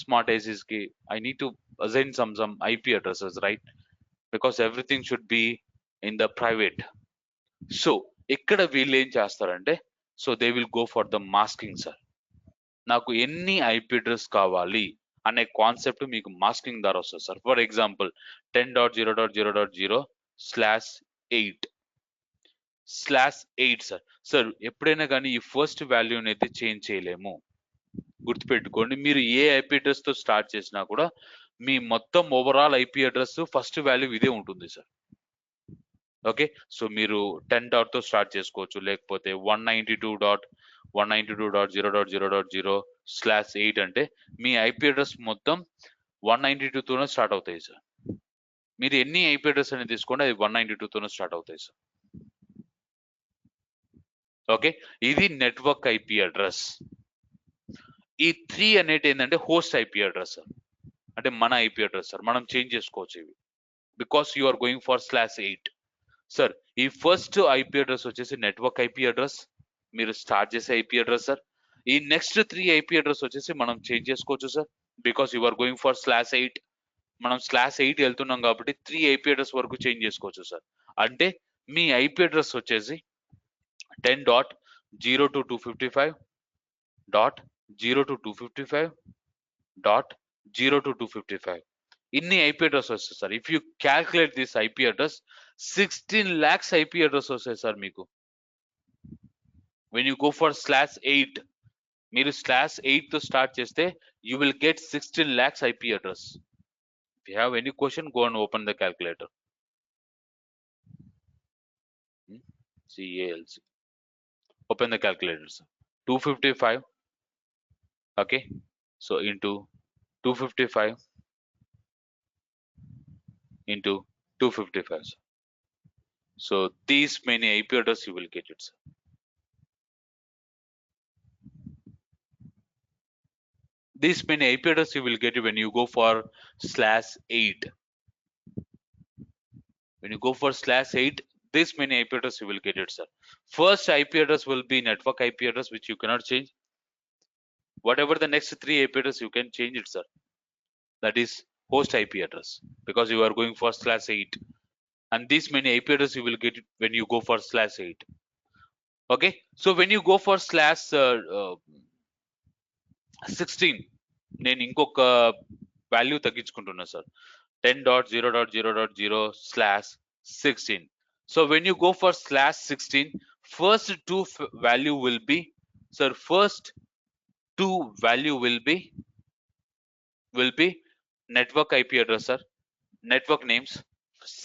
B: స్మార్ట్ ఏసీస్ కి I need to assign some IP addresses, right? Because everything should be in the private. So ఇక్కడ వీళ్ళు ఏం చేస్తారంటే, so they will go for the masking sir. నాకు ఎన్ని ఐపీ అడ్రస్ కావాలి అనే కాన్సెప్ట్ మీకు మాస్కింగ్ ద్వారా వస్తుంది sir. For example 10.0.0.0/8 sir. Sir ఎప్పుడైనా కానీ ఈ ఫస్ట్ వాల్యూని అయితే చేంజ్ చేయలేము, గుర్తుపెట్టుకోండి. మీరు ఏ ఐపీ అడ్రస్ తో స్టార్ట్ చేసినా కూడా మీ మొత్తం overall IP address first value ఇదే ఉంటుంది సార్. ఓకే, సో మీరు 10 డాట్ తో స్టార్ట్ చేసుకోవచ్చు, లేకపోతే 192.192.0.0.0/8 అంటే మీ ఐపీ అడ్రస్ మొత్తం 192 తోనే స్టార్ట్ అవుతాయి సార్. మీరు ఎన్ని ఐపీ అడ్రస్ అనేది తీసుకోండి, అది 192 తోనే స్టార్ట్ అవుతాయి సార్. ఓకే, ఇది నెట్వర్క్ ఐపీ అడ్రస్. ఈ 3 అనేది ఏంటంటే హోస్ట్ ఐపీ అడ్రస్ సార్, అంటే మన ఐపీ అడ్రస్ సార్. మనం చేంజ్ చేసుకోవచ్చు ఇవి, because you are going for /8 sir. ఈ ఫస్ట్ ఐపీ అడ్రస్ వచ్చేసి నెట్వర్క్ ఐపీ అడ్రస్, మీరు స్టార్ట్ చేసే ఐపీ అడ్రస్ సార్. ఈ నెక్స్ట్ 3 ఐపీ అడ్రస్ వచ్చేసి మనం చేంజ్ చేసుకోవచ్చు sir, because you are going for /8. మనం /8 వెళ్తున్నాం కాబట్టి 3 ఐపీ అడ్రస్ వరకు చేంజ్ చేసుకోవచ్చు సార్. అంటే మీ ఐపీ అడ్రస్ వచ్చేసి 10.0 to 255.0 to 255.0 ఇన్ని ఐపీ అడ్రస్ వస్తాయి sir. If you calculate this IP address 16 lakhs IP address వస్తాయి సార్ మీకు. వెన్ యూ గో ఫర్ /8, మీరు /8 తో స్టార్ట్ చేస్తే you will get 16 lakhs IP address. If you have any question, go and open the calculator. CALC, open the calculator sir. 255, okay, so into 255 into 255 sir. So these many IP address you will get it sir. These many IP address you will get it when you go for /8. When you go for /8, this many IP address you will get it sir. First IP address will be network IP address, which you cannot change. Whatever the next 3 IP address, you can change it sir. That is host IP address, because you are going for /8, and these many IP address you will get it when you go for /8. Okay, so when you go for /16, నేను ఇంకొక value తగ్గించుకుంటున్నా sir. 10.0.0.0/16. So when you go for /16, first 2 value will be, sir, first 2 value will be network IP address sir, network names.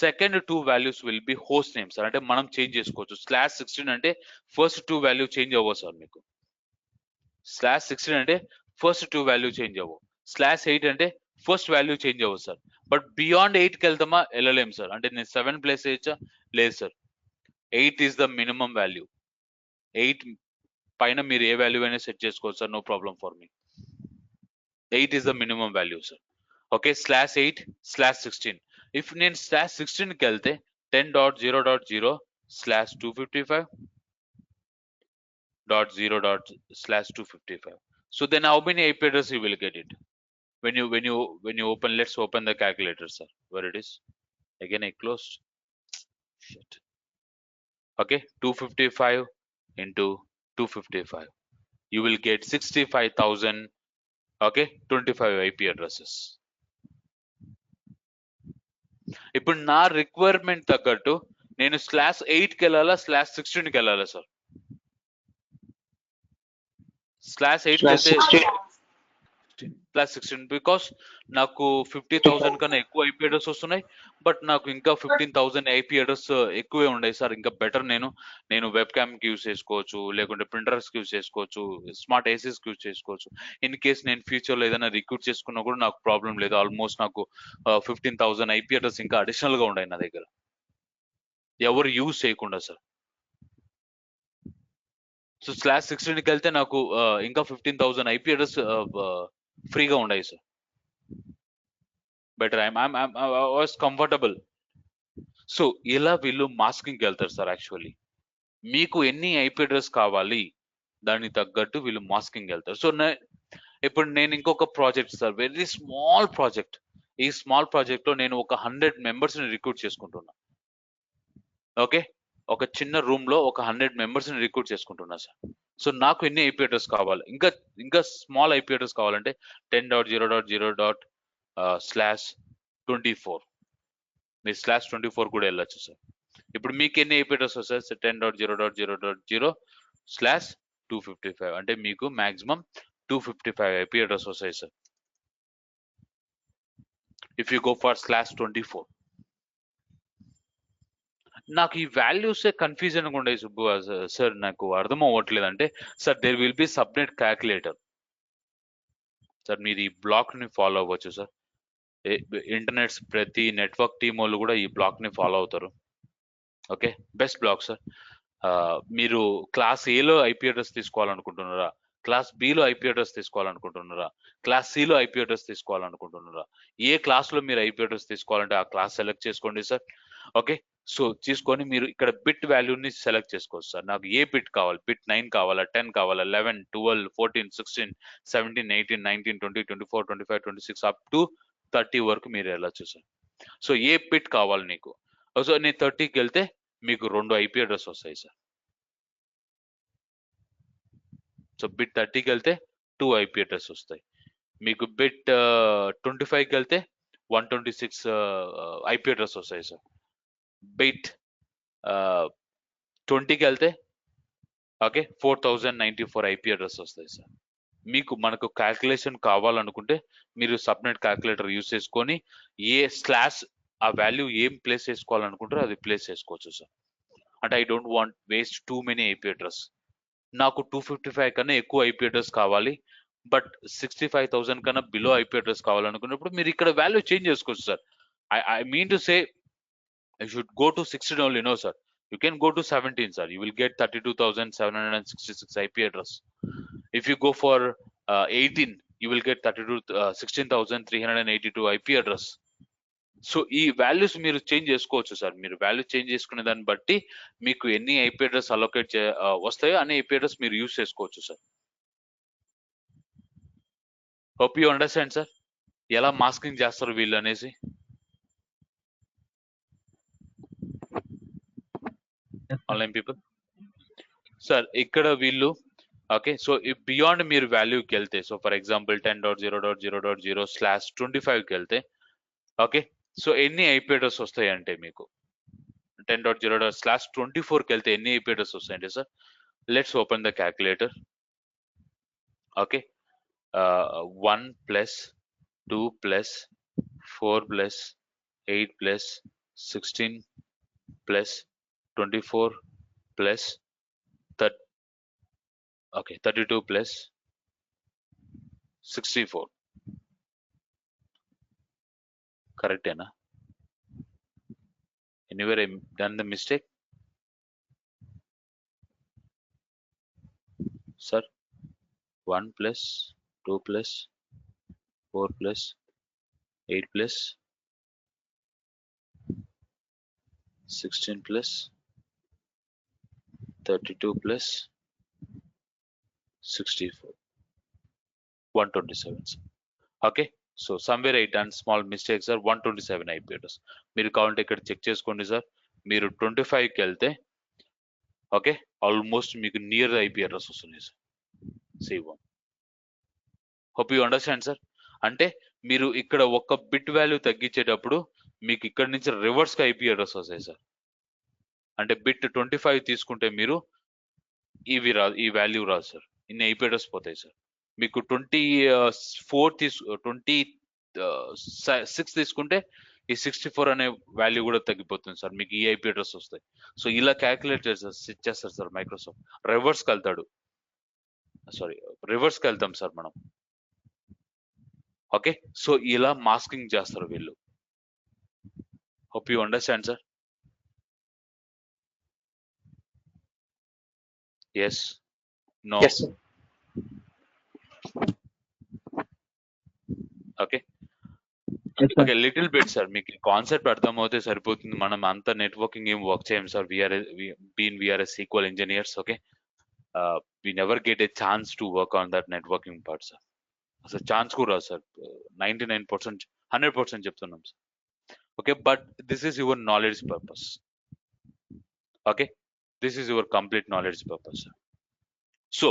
B: Second 2 values will be host names sir. అంటే మనం change చేసుకోవచ్చు. /16 అంటే first 2 value change అవ్వవు sir మీకు. /16 అంటే first 2 value change అవ్వవు. /8 అంటే first value change అవ్వదు సార్. బట్ బియాండ్ 8కి వెళ్తామా వెళ్ళలేము సార్. అంటే నేను 7 ప్లేస్ చేయొచ్చా? లేదు sir. 8 is the minimum value. 8 పైన మీరు ఏ వాల్యూ అయినా సెట్ చేసుకోవచ్చు sir, no problem for me. 8 is the minimum value sir. Okay, /8/16. If నేను /16కి వెళ్తే 10.0.0/255.0/255. So then how many IP address you will get it? When you open, let's open the calculator, sir. Where it is? Again I closed. Shit. Okay, 255 into 255. You will get 65,000. Okay, 25 IP addresses. ఇప్పుడు నా requirement తగ్గట్టు నేను /8కి వెళ్ళాలా /16కి వెళ్ళాలా sir? /8కి వెళ్తే +16, because నాకు 50,000 కన్నా ఎక్కువ IP అడ్రస్ వస్తున్నాయి. బట్ నాకు ఇంకా 15,000 IP అడ్రస్ ఎక్కువే ఉన్నాయి సార్. ఇంకా బెటర్ నేను వెబ్ క్యామ్కి యూస్ చేసుకోవచ్చు, లేకుంటే ప్రింటర్స్కి యూస్ చేసుకోవచ్చు, స్మార్ట్ ఏసీస్కి యూస్ చేసుకోవచ్చు. ఇన్ కేస్ నేను ఫ్యూచర్లో ఏదైనా రిక్రూట్ చేసుకున్నా కూడా నాకు ప్రాబ్లం లేదు. ఆల్మోస్ట్ నాకు 15,000 IP అడ్రస్ ఇంకా అడిషనల్గా ఉన్నాయి నా దగ్గర, ఎవరు యూజ్ చేయకుండా సార్. సో /16కి వెళ్తే నాకు ఇంకా 15,000 IP అడ్రస్ ఫ్రీగా ఉన్నాయి sir. Better I was comfortable. So ఇలా వీళ్ళు మాస్కింగ్కి వెళ్తారు సార్. యాక్చువల్లీ మీకు ఎన్ని IP అడ్రస్ కావాలి దానికి తగ్గట్టు వీళ్ళు మాస్కింగ్ వెళ్తారు. సో ఇప్పుడు నేను ఇంకొక project sir, very small project. ఈ స్మాల్ ప్రాజెక్ట్ లో నేను ఒక 100 మెంబర్స్ ని రిక్రూట్ చేసుకుంటున్నా. ఓకే, ఒక చిన్న రూమ్ లో ఒక 100 మెంబర్స్ ని రిక్రూట్ చేసుకుంటున్నా సార్. సో నాకు ఎన్ని IP అడ్రస్ కావాలి? ఇంకా స్మాల్ IP అడ్రస్ కావాలంటే 10.0.0./24. మీరు /24 కూడా వెళ్ళొచ్చు సార్. ఇప్పుడు మీకు ఎన్ని IP అడ్రస్ వస్తాయి? 10.0.0.0/255. అంటే మీకు మాక్సిమం 255 IP అడ్రస్ వస్తాయి sir. If you go for /24. నాకు ఈ వాల్యూస్ కన్ఫ్యూజన్ గా ఉండే సుబ్బు సార్, నాకు అర్థం అవ్వట్లేదు. అంటే sir there will be subnet calculator sir. మీరు ఈ బ్లాక్ ని ఫాలో అవ్వచ్చు సార్. ఇంటర్నెట్స్ ప్రతి నెట్వర్క్ టీమ్ వాళ్ళు కూడా ఈ బ్లాక్ ని ఫాలో అవుతారు. Okay, best block sir. మీరు క్లాస్ ఏలో IP అడ్రస్ తీసుకోవాలనుకుంటున్నారా? క్లాస్ బిలో IP అడ్రస్ తీసుకోవాలనుకుంటున్నారా? క్లాస్ సిలో IP అడ్రస్ తీసుకోవాలనుకుంటున్నారా? ఏ క్లాస్ లో మీరు IP అడ్రస్ తీసుకోవాలంటే ఆ క్లాస్ సెలెక్ట్ చేసుకోండి సార్. ఓకే, సో తీసుకొని మీరు ఇక్కడ బిట్ వాల్యూని సెలెక్ట్ చేసుకోవచ్చు సార్. నాకు ఏ బిట్ కావాలి? బిట్ 9 కావాలా, 10 కావాలా, 11, 12, 14, 16, 17, 18, 19, 20, 24, 25, 26 అప్ టు 30 వరకు మీరు వెళ్ళొచ్చు సార్. సో ఏ బిట్ కావాలి నీకు? సో నేను 30కి వెళ్తే మీకు 2 IP అడ్రస్ వస్తాయి సార్. సో బిట్ 30కి వెళ్తే 2 IP అడ్రస్ వస్తాయి. మీకు బిట్ 25కి వెళ్తే 126 IP అడ్రస్ వస్తాయి సార్. బిట్ 20కి వెళ్తే ఓకే 4094 IP అడ్రస్ వస్తాయి సార్. మనకు క్యాల్కులేషన్ కావాలనుకుంటే మీరు సబ్నెట్ క్యాల్కులేటర్ యూస్ చేసుకొని ఆ వాల్యూ ఏం ప్లేస్ చేసుకోవాలనుకుంటారో అది ప్లేస్ చేసుకోవచ్చు సార్. అంటే I don't want waste too many IP address. నాకు 255 కన్నా ఎక్కువ IP అడ్రస్ కావాలి, బట్ 65,000 కన్నా బిలో IP అడ్రస్ కావాలనుకున్నప్పుడు మీరు ఇక్కడ వాల్యూ చేంజ్ చేసుకోవచ్చు sir. I mean to say I should go to 16 only. No, sir. You can go to 17, sir. You will get 32,766 IP address. If you go for 18, you will get 16,382 IP address. So ఈ values మీరు change చేసుకోవచ్చు sir. మీరు value change చేసుకునే దాన్ని బట్టి మీకు ఎన్ని IP address allocate వస్తాయో అన్ని IP అడ్రస్ మీరు యూస్ చేసుకోవచ్చు sir. Hope you understand sir ఎలా మాస్కింగ్ చేస్తారు వీళ్ళు అనేసి. ఆన్లైన్ పీపుల్ సార్ ఇక్కడ వీళ్ళు ఓకే. సో బియాండ్ మీరు వాల్యూకి వెళ్తే, సో ఫర్ ఎగ్జాంపుల్ 10.0.0.0/25కి వెళ్తే ఓకే, సో ఎన్ని IP అడ్రస్ వస్తాయి అంటే మీకు 10.0./24కి వెళ్తే ఎన్ని IP అడ్రస్ వస్తాయంటే sir, let's open the calculator. Okay, 1 + 2 + 4 + 8 + 16 + 24 + 32 + 64. కరెక్టేనా? Anywhere I done the mistake sir? 1 plus 2 plus 4 plus 8 plus 16 plus 32 plus 64 127 sir. Okay, so somewhere I done small mistake sir. 127 IP address మీరు కావాలంటే ఇక్కడ check చేసుకోండి sir. మీరు 25కి వెళ్తే okay almost మీకు near IP address వస్తుంది sir. C1. Hope you understand sir. అంటే మీరు ఇక్కడ ఒక బిట్ వాల్యూ తగ్గించేటప్పుడు మీకు ఇక్కడ నుంచి రివర్స్ గా IP అడ్రస్ వస్తాయి సార్. అంటే బిట్ 25 తీసుకుంటే మీరు ఇవి రాదు, ఈ వాల్యూ రాదు సార్, ఇన్ని IP అడ్రస్ పోతాయి సార్. మీకు 26 తీసుకుంటే ఈ 64 అనే వాల్యూ కూడా తగ్గిపోతుంది సార్, మీకు ఈ IP అడ్రస్ వస్తాయి. సో ఇలా క్యాలిక్యులేట్ చేస్తారు సార్ మైక్రోసాఫ్ట్. రివర్స్కి వెళ్తాడు, సారీ రివర్స్కి వెళ్తాం సార్ మనం. ఓకే, సో ఇలా మాస్కింగ్ చేస్తారు వీళ్ళు. Hope you understand sir. Yes, no,
F: Yes, sir.
B: Okay
C: Yes, sir.
B: Okay little bit sir, మీకు కాన్సెప్ట్ అర్థమవుతే సరిపోతుంది. మనం అంత నెట్వర్కింగ్ ఏం వర్క్ చేయం sir. We're SQL engineers. Okay, we never get a chance to work on that networking part sir. అసలు chance కూడా రాదు సార్. 99%, 100% చెప్తున్నాం సార్. Okay, but this is your knowledge purpose. Okay, this is your complete knowledge purpose sir. So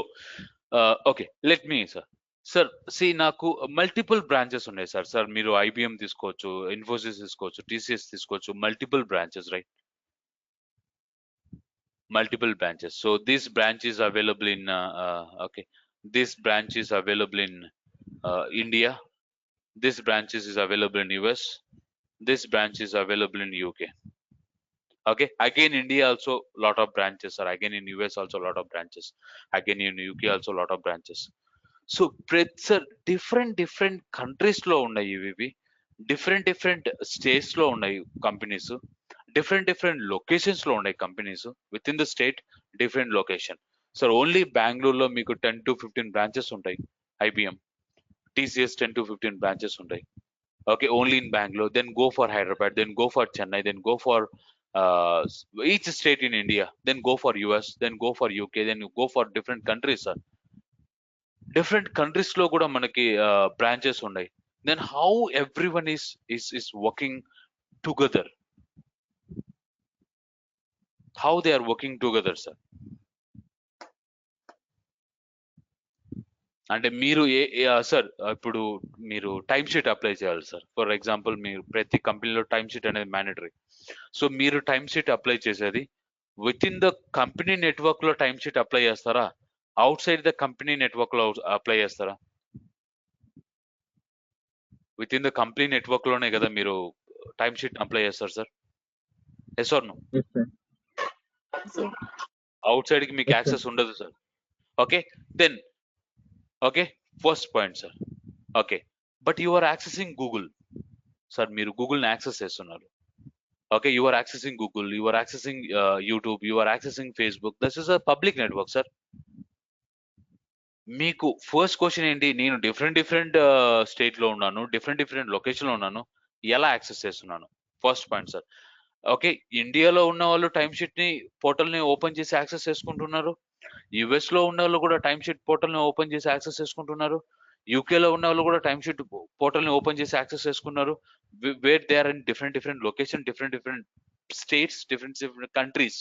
B: okay, let me sir see నాకు multiple branches ఉన్నాయి sir. Sir మీరు IBM తీసుకోవచ్చు, ఇన్ఫోసిస్ తీసుకోవచ్చు, TCS తీసుకోవచ్చు, multiple branches, right? Multiple branches. So this branch is available in okay, this branch is available in India, this branch is available in US, this branch is available in UK. Okay, again India also lot of branches, or again in US also lot of branches, again in UK also lot of branches. So sir, different countries లో ఉన్నాయి ఇవి, different states లో ఉన్నాయి companies, different locations లో ఉన్నాయి companies, with in the state different location. Sir only బెంగళూరులో మీకు 10 to 15 branches ఉంటాయి. IBM, TCS 10 to 15 branches ఉంటాయి. Okay, only in Bangalore. Then go for Hyderabad, then go for Chennai, then go for each state in India, then go for US, then go for UK, then you go for different countries, sir. Different countries లో కూడా మనకి branches ఉన్నాయి. Then how everyone is working together? How they are working together, sir? అంటే మీరు sir ఇప్పుడు మీరు time sheet apply చేయాలి sir. For example మీరు ప్రతి కంపెనీలో టైం షీట్ అనేది మ్యాండటరీ. సో మీరు టైం షీట్ అప్లై చేసేది within the company network లో టైం షీట్ అప్లై చేస్తారా, outside the company network లో అప్లై చేస్తారా? Within the company network లోనే కదా మీరు టైం షీట్ అప్లై చేస్తారు sir. Yes or no?
C: Yes, sir.
B: Outside కి మీకు
C: Yes, sir.
B: యాక్సెస్ ఉండదు sir. Okay, then okay, first point sir. Okay, but you are accessing Google sir, మీరు Google ని access చేస్తున్నారు. Okay, you are accessing Google, you are accessing YouTube, you are accessing Facebook. This is a public network sir. మీకు first question ఏంటి? నేను different state లో ఉన్నాను, different location లో ఉన్నాను, ఎలా యాక్సెస్ చేస్తున్నాను? First point sir. ఓకే, ఇండియాలో ఉన్న వాళ్ళు టైం షీట్ ని పోర్టల్ ని ఓపెన్ చేసి యాక్సెస్ చేసుకుంటున్నారు. US లో ఉన్న వాళ్ళు కూడా టైం షీట్ పోర్టల్ ని ఓపెన్ చేసి యాక్సెస్ చేసుకుంటున్నారు. UK లో ఉన్న వాళ్ళు కూడా టైం షీట్ పోర్టల్ ని ఓపెన్ చేసి యాక్సెస్ చేసుకున్నారు. Where they are in different location, different states, different countries.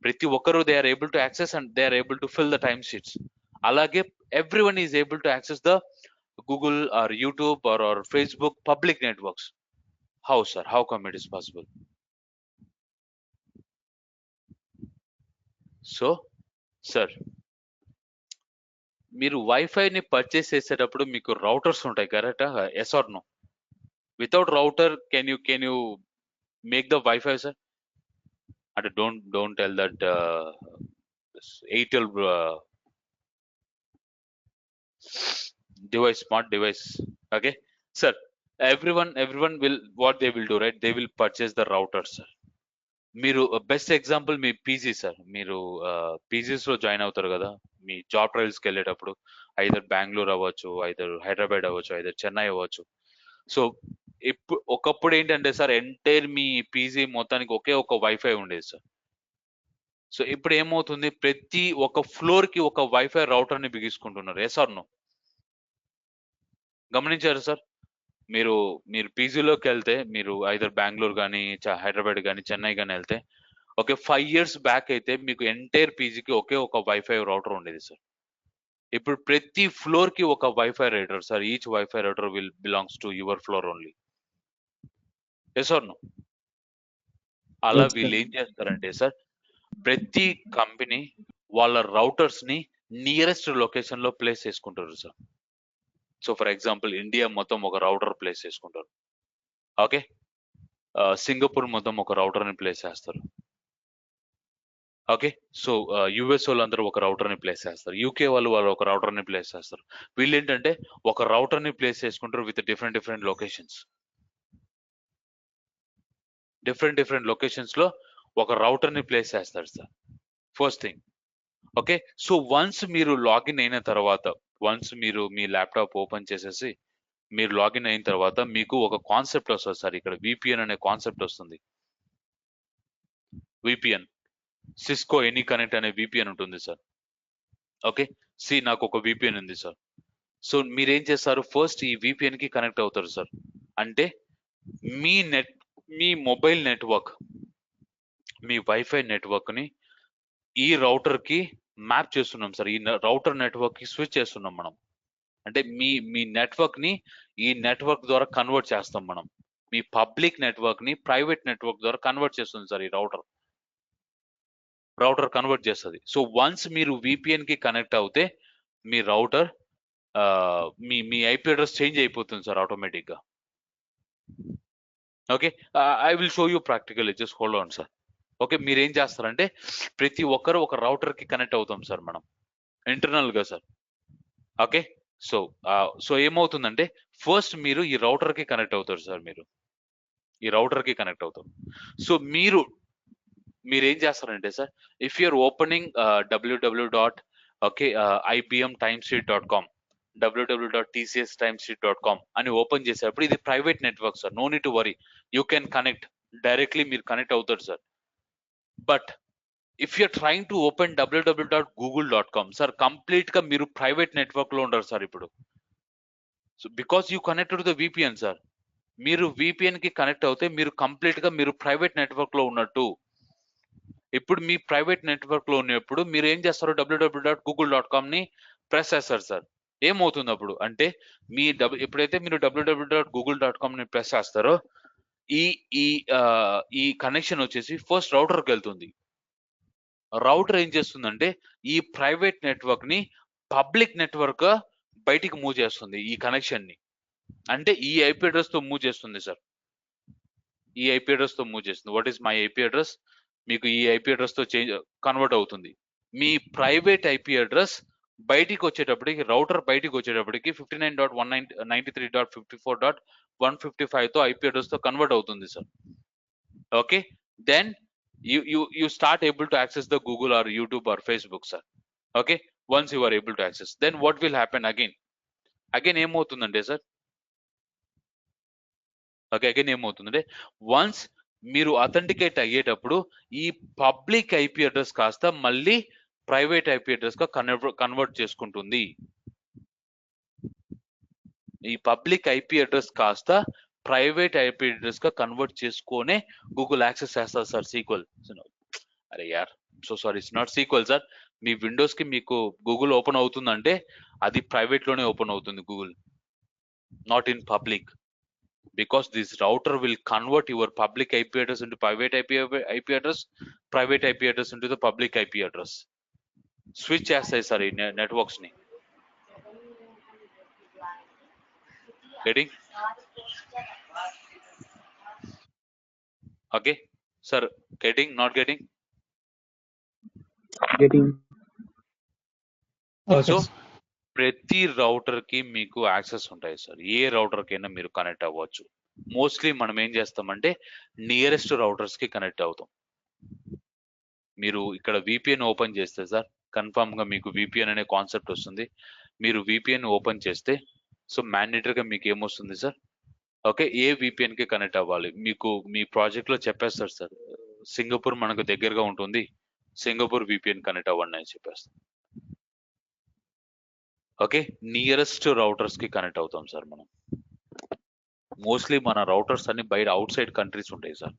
B: ప్రతి ఒక్కరు they are able to access and they are able to fill the time sheets. అలాగే everyone is able to access the Google or YouTube or Facebook public networks. How sir? How come it is possible? So sir, మీరు వైఫైని purchase చేసేటప్పుడు మీకు routers ఉంటాయి, కరెక్టా? Yes or no? Without router can you make the wifi sir? అంటే don't tell that Airtel device, smart device. Okay sir, everyone will, what they will do, right? They will purchase the routers, sir. మీరు best example మీ PG sir. మీరు PGs లో join అవుతారు కదా మీ job ట్రయల్స్కి వెళ్ళేటప్పుడు. Either Bengaluru అవ్వచ్చు, either Hyderabad అవ్వచ్చు, either Chennai అవ్వచ్చు. So ఇప్పుడు ఒకప్పుడు ఏంటంటే సార్, ఎంటైర్ మీ పీజీ మొత్తానికి ఒకే ఒక వైఫై ఉండేది సార్. సో ఇప్పుడు ఏమవుతుంది, ప్రతి ఒక్క ఫ్లోర్ కి ఒక వైఫై రౌటర్ ని బిగించుకుంటున్నారు. Yes or no? గమనించారు సార్? మీరు మీరు పీజీలోకి వెళ్తే, మీరు ఐదర్ బెంగళూరు కానీ హైదరాబాద్ కానీ చెన్నై కానీ వెళ్తే, ఓకే 5 years బ్యాక్ అయితే మీకు ఎంటైర్ పీజీకి ఒకే ఒక వైఫై రౌటర్ ఉండేది సార్. ఇప్పుడు ప్రతి ఫ్లోర్ కి ఒక wifi router sir. Each wifi router will belongs to your floor only. Yes or no? అలా
C: Yes, sir.
B: వీళ్ళు ఏం చేస్తారంటే సార్, ప్రతి కంపెనీ వాళ్ళ రౌటర్స్ ని నియరెస్ట్ లొకేషన్ లో ప్లేస్ చేసుకుంటారు sir. So for example India మొత్తం ఒక రౌటర్ ప్లేస్ చేసుకుంటారు. ఓకే, సింగపూర్ మొత్తం ఒక రౌటర్ ని ప్లేస్ చేస్తారు. ఓకే, సో యుఎస్ వాళ్ళందరూ ఒక రౌటర్ ని ప్లేస్ చేస్తారు. యూకే వాళ్ళు ఒక రౌటర్ ని ప్లేస్ చేస్తారు. వీళ్ళు ఏంటంటే ఒక రౌటర్ ని ప్లేస్ చేసుకుంటారు with different locations. Different locations లో ఒక రౌటర్ ని ప్లేస్ చేస్తారు sir. First thing. Okay, so once మీరు లాగిన్ అయిన తర్వాత, వన్స్ మీరు మీ ల్యాప్టాప్ ఓపెన్ చేసేసి మీరు లాగిన్ అయిన తర్వాత మీకు ఒక కాన్సెప్ట్ వస్తుంది సార్. ఇక్కడ విపిఎన్ అనే కాన్సెప్ట్ వస్తుంది. విపిఎన్, సిస్కో ఎనీ కనెక్ట్ అనే విపిఎన్ ఉంటుంది సార్. ఓకే, నాకు ఒక విపిఎన్ ఉంది సార్. సో మీరేం చేస్తారు, ఫస్ట్ ఈ విపిఎన్ కి కనెక్ట్ అవుతారు సార్. అంటే మీ మొబైల్ నెట్వర్క్, మీ వైఫై నెట్వర్క్ ని ఈ రౌటర్ కి మ్యాప్ చేస్తున్నాం సార్. ఈ రౌటర్ నెట్వర్క్ కి స్విచ్ చేస్తున్నాం మనం. అంటే మీ నెట్వర్క్ ని ఈ నెట్వర్క్ ద్వారా కన్వర్ట్ చేస్తాం మనం. మీ పబ్లిక్ నెట్వర్క్ ని ప్రైవేట్ నెట్వర్క్ ద్వారా కన్వర్ట్ చేస్తుంది సార్ ఈ రౌటర్ కన్వర్ట్ చేస్తుంది. సో వన్స్ మీరు విపిఎన్ కి కనెక్ట్ అవుతే మీ రౌటర్ మీ ఐపీ అడ్రస్ చేంజ్ అయిపోతుంది సార్ ఆటోమేటిక్ గా. Okay, I will show you practical, just hold on sir. Okay, మీరు ఏం చేస్తారంటే ప్రతి ఒక్కరు ఒక రౌటర్ కి కనెక్ట్ అవుతాం సార్ మనం ఇంటర్నల్ గా సార్. ఓకే, సో ఏమవుతుందంటే ఫస్ట్ మీరు ఈ రౌటర్ కి కనెక్ట్ అవుతారు సార్. మీరు ఈ రౌటర్ కి కనెక్ట్ అవుతారు. సో మీరు ఏం చేస్తారంటే sir, if you're opening www. Okay, ibmtimesheet.com, www.tcstimesheet.com అని ఓపెన్ చేసేటప్పుడు ఇది private network sir. No need to worry, you can connect directly. మీరు కనెక్ట్ అవుతారు sir. But if you're trying to open www.google.com sir, complete గా మీరు private network లో ఉండరు sir ఇప్పుడు. So because you connected to the VPN sir. మీరు VPN కి connect అవుతే మీరు కంప్లీట్ గా మీరు ప్రైవేట్ నెట్వర్క్ లో ఉన్నట్టు. ఇప్పుడు మీ ప్రైవేట్ నెట్వర్క్ లో ఉన్నప్పుడు మీరు ఏం చేస్తారు, www.google.com ని ప్రెస్ చేస్తారు సార్. ఏమవుతుంది అప్పుడు అంటే ఎప్పుడైతే మీరు www.google.com ని ప్రెస్ చేస్తారో ఈ కనెక్షన్ వచ్చేసి ఫస్ట్ రౌటర్ కి వెళ్తుంది. రౌటర్ ఏం చేస్తుందంటే ఈ ప్రైవేట్ నెట్వర్క్ ని పబ్లిక్ నెట్వర్క్ బయటికి మూవ్ చేస్తుంది ఈ కనెక్షన్ ని. అంటే ఈ ఐపీ అడ్రస్ తో మూవ్ చేస్తుంది సార్. ఈ ఐపీ అడ్రస్ తో మూవ్ చేస్తుంది. What is my IP address? మీకు ఈ ఐపీ అడ్రస్ తో కన్వర్ట్ అవుతుంది. మీ ప్రైవేట్ ఐపీ అడ్రస్ బయటికి వచ్చేటప్పటికి, రౌటర్ బయటికి వచ్చేటప్పటికి 59.193.54.155 తో ఐపీ అడ్రస్ తో కన్వర్ట్ అవుతుంది sir. Okay, then you start able to access the Google or YouTube or Facebook sir. Okay, once you are able to access, then what will happen again ఏమవుతుందంటే sir, okay again ఏమవుతుందంటే once మీరు authenticate అయ్యేటప్పుడు ఈ public IP address కాస్త మళ్ళీ private IP address గా convert చేసుకుంటుంది. ఈ పబ్లిక్ ఐపీ అడ్రస్ కాస్త ప్రైవేట్ ఐపీ అడ్రస్ గా కన్వర్ట్ చేసుకునే గూగుల్ యాక్సెస్ చేస్తారు సార్ సీక్వెల్. అరే యార్, so sorry, it's not sequel sir. Me Windows కి మీకు గూగుల్ ఓపెన్ అవుతుందంటే అది ప్రైవేట్ లోనే ఓపెన్ అవుతుంది Google, not in public. Because this router will convert your public IP address into private IP address, private IP address into the public IP address. Switch చేస్తాయి sir ఈ networks ని. Getting? Okay, sir, getting, not getting?
C: Getting.
B: So ప్రతి router కి మీకు access ఉంటాయి sir. ఏ router కైనా మీరు connect అవ్వచ్చు. మోస్ట్లీ మనం ఏం చేస్తామంటే నియరెస్ట్ రౌటర్స్ కి కనెక్ట్ అవుతాం. మీరు ఇక్కడ విపిఎన్ ఓపెన్ చేస్తే సార్ కన్ఫామ్ గా మీకు విపిఎన్ అనే కాన్సెప్ట్ వస్తుంది. మీరు విపిఎన్ ఓపెన్ చేస్తే సో మ్యాండేటరీగా మీకు ఏమొస్తుంది సార్? ఓకే, ఏ విపిఎన్ కి కనెక్ట్ అవ్వాలి మీకు మీ ప్రాజెక్ట్ లో చెప్పేస్తారు సార్. సింగపూర్ మనకు దగ్గరగా ఉంటుంది, సింగపూర్ విపిఎన్ కనెక్ట్ అవ్వండి అని చెప్పేస్తాం. ఓకే, నియరెస్ట్ రౌటర్స్ కి కనెక్ట్ అవుతాం సార్ మనం. మోస్ట్లీ మన రౌటర్స్ అన్ని బయట అవుట్ సైడ్ కంట్రీస్ ఉంటాయి సార్.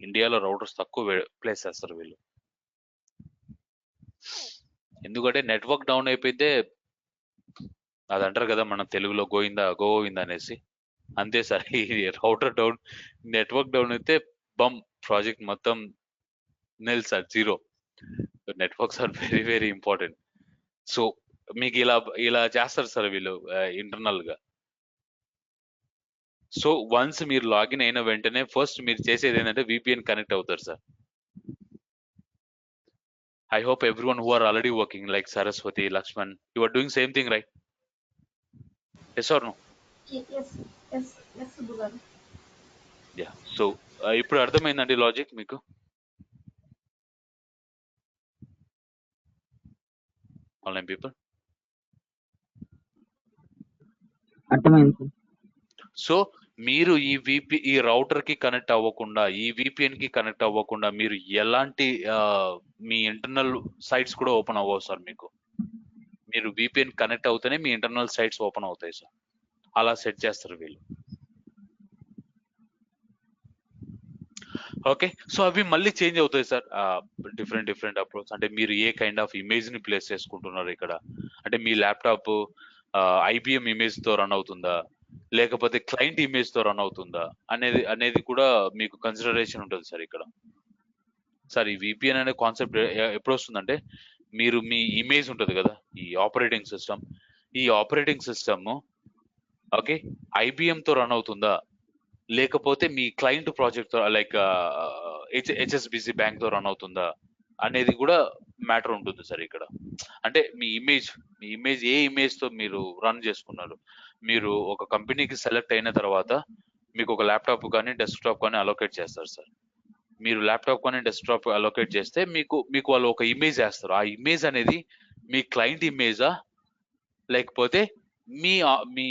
B: ఇండియాలో రౌటర్స్ తక్కువ ప్లేస్ చేస్తారు వీళ్ళు. ఎందుకంటే నెట్వర్క్ డౌన్ అయిపోతే అది అంటారు కదా మన తెలుగులో గోవిందా అనేసి. అంతే సార్, ఈ రౌటర్ డౌన్, నెట్వర్క్ డౌన్ అయితే బమ్, ప్రాజెక్ట్ మొత్తం nil sir, zero. Networks are very very important. So మీకు ఇలా చేస్తారు సార్ వీళ్ళు ఇంటర్నల్ గా. సో వన్స్ మీరు లాగిన్ అయిన వెంటనే ఫస్ట్ మీరు చేసేది ఏంటంటే విపిఎన్ కనెక్ట్ అవుతారు sir. I hope everyone who are already working like Saraswati, Lakshman, you are doing same thing, right? Yes or no?
D: Yes, Subbu garu.
B: Yeah. So ఇప్పుడు అర్థమైందండి logic మీకు? ఆన్లైన్ పీపుల్
C: అర్థమైంది sir.
B: So మీరు ఈ router కి connect అవ్వకుండా, ఈ VPN కి కనెక్ట్ అవ్వకుండా మీరు ఎలాంటి మీ ఇంటర్నల్ సైట్స్ కూడా ఓపెన్ అవ్వవు సార్ మీకు. మీరు విపిఎన్ కనెక్ట్ అవుతేనే మీ ఇంటర్నల్ సైట్స్ ఓపెన్ అవుతాయి సార్. అలా సెట్ చేస్తారు వీళ్ళు. ఓకే, సో అవి మళ్ళీ చేంజ్ అవుతాయి సార్. Different approach. అంటే మీరు ఏ కైండ్ ఆఫ్ ఇమేజ్ ని ప్లేస్ చేసుకుంటున్నారు ఇక్కడ. అంటే మీ ల్యాప్టాప్ ఐబిఎం ఇమేజ్ తో రన్ అవుతుందా, లేకపోతే క్లయింట్ ఇమేజ్ తో రన్ అవుతుందా అనేది కూడా మీకు కన్సిడరేషన్ ఉంటుంది సార్ ఇక్కడ. సార్ ఈ విపిఎన్ అనే కాన్సెప్ట్ ఎప్పుడు వస్తుందంటే, మీరు మీ ఇమేజ్ ఉంటుంది కదా, ఈ ఆపరేటింగ్ సిస్టమ్ ఓకే ఐబిఎం తో రన్ అవుతుందా, లేకపోతే మీ క్లయింట్ ప్రాజెక్ట్ తో లైక్ హెచ్ఎస్బిసి బ్యాంక్ తో రన్ అవుతుందా అనేది కూడా మ్యాటర్ ఉంటుంది సార్ ఇక్కడ. అంటే మీ ఇమేజ్ ఏ ఇమేజ్ తో మీరు రన్ చేసుకున్నారు. మీరు ఒక కంపెనీకి సెలెక్ట్ అయిన తర్వాత మీకు ఒక ల్యాప్టాప్ కానీ డెస్క్టాప్ కానీ అలోకేట్ చేస్తారు సార్. మీరు ల్యాప్టాప్ కానీ డెస్క్టాప్ అలోకేట్ చేస్తే మీకు వాళ్ళు ఒక ఇమేజ్ వేస్తారు. ఆ ఇమేజ్ అనేది మీ క్లయింట్ ఇమేజా, లేకపోతే మీ మీ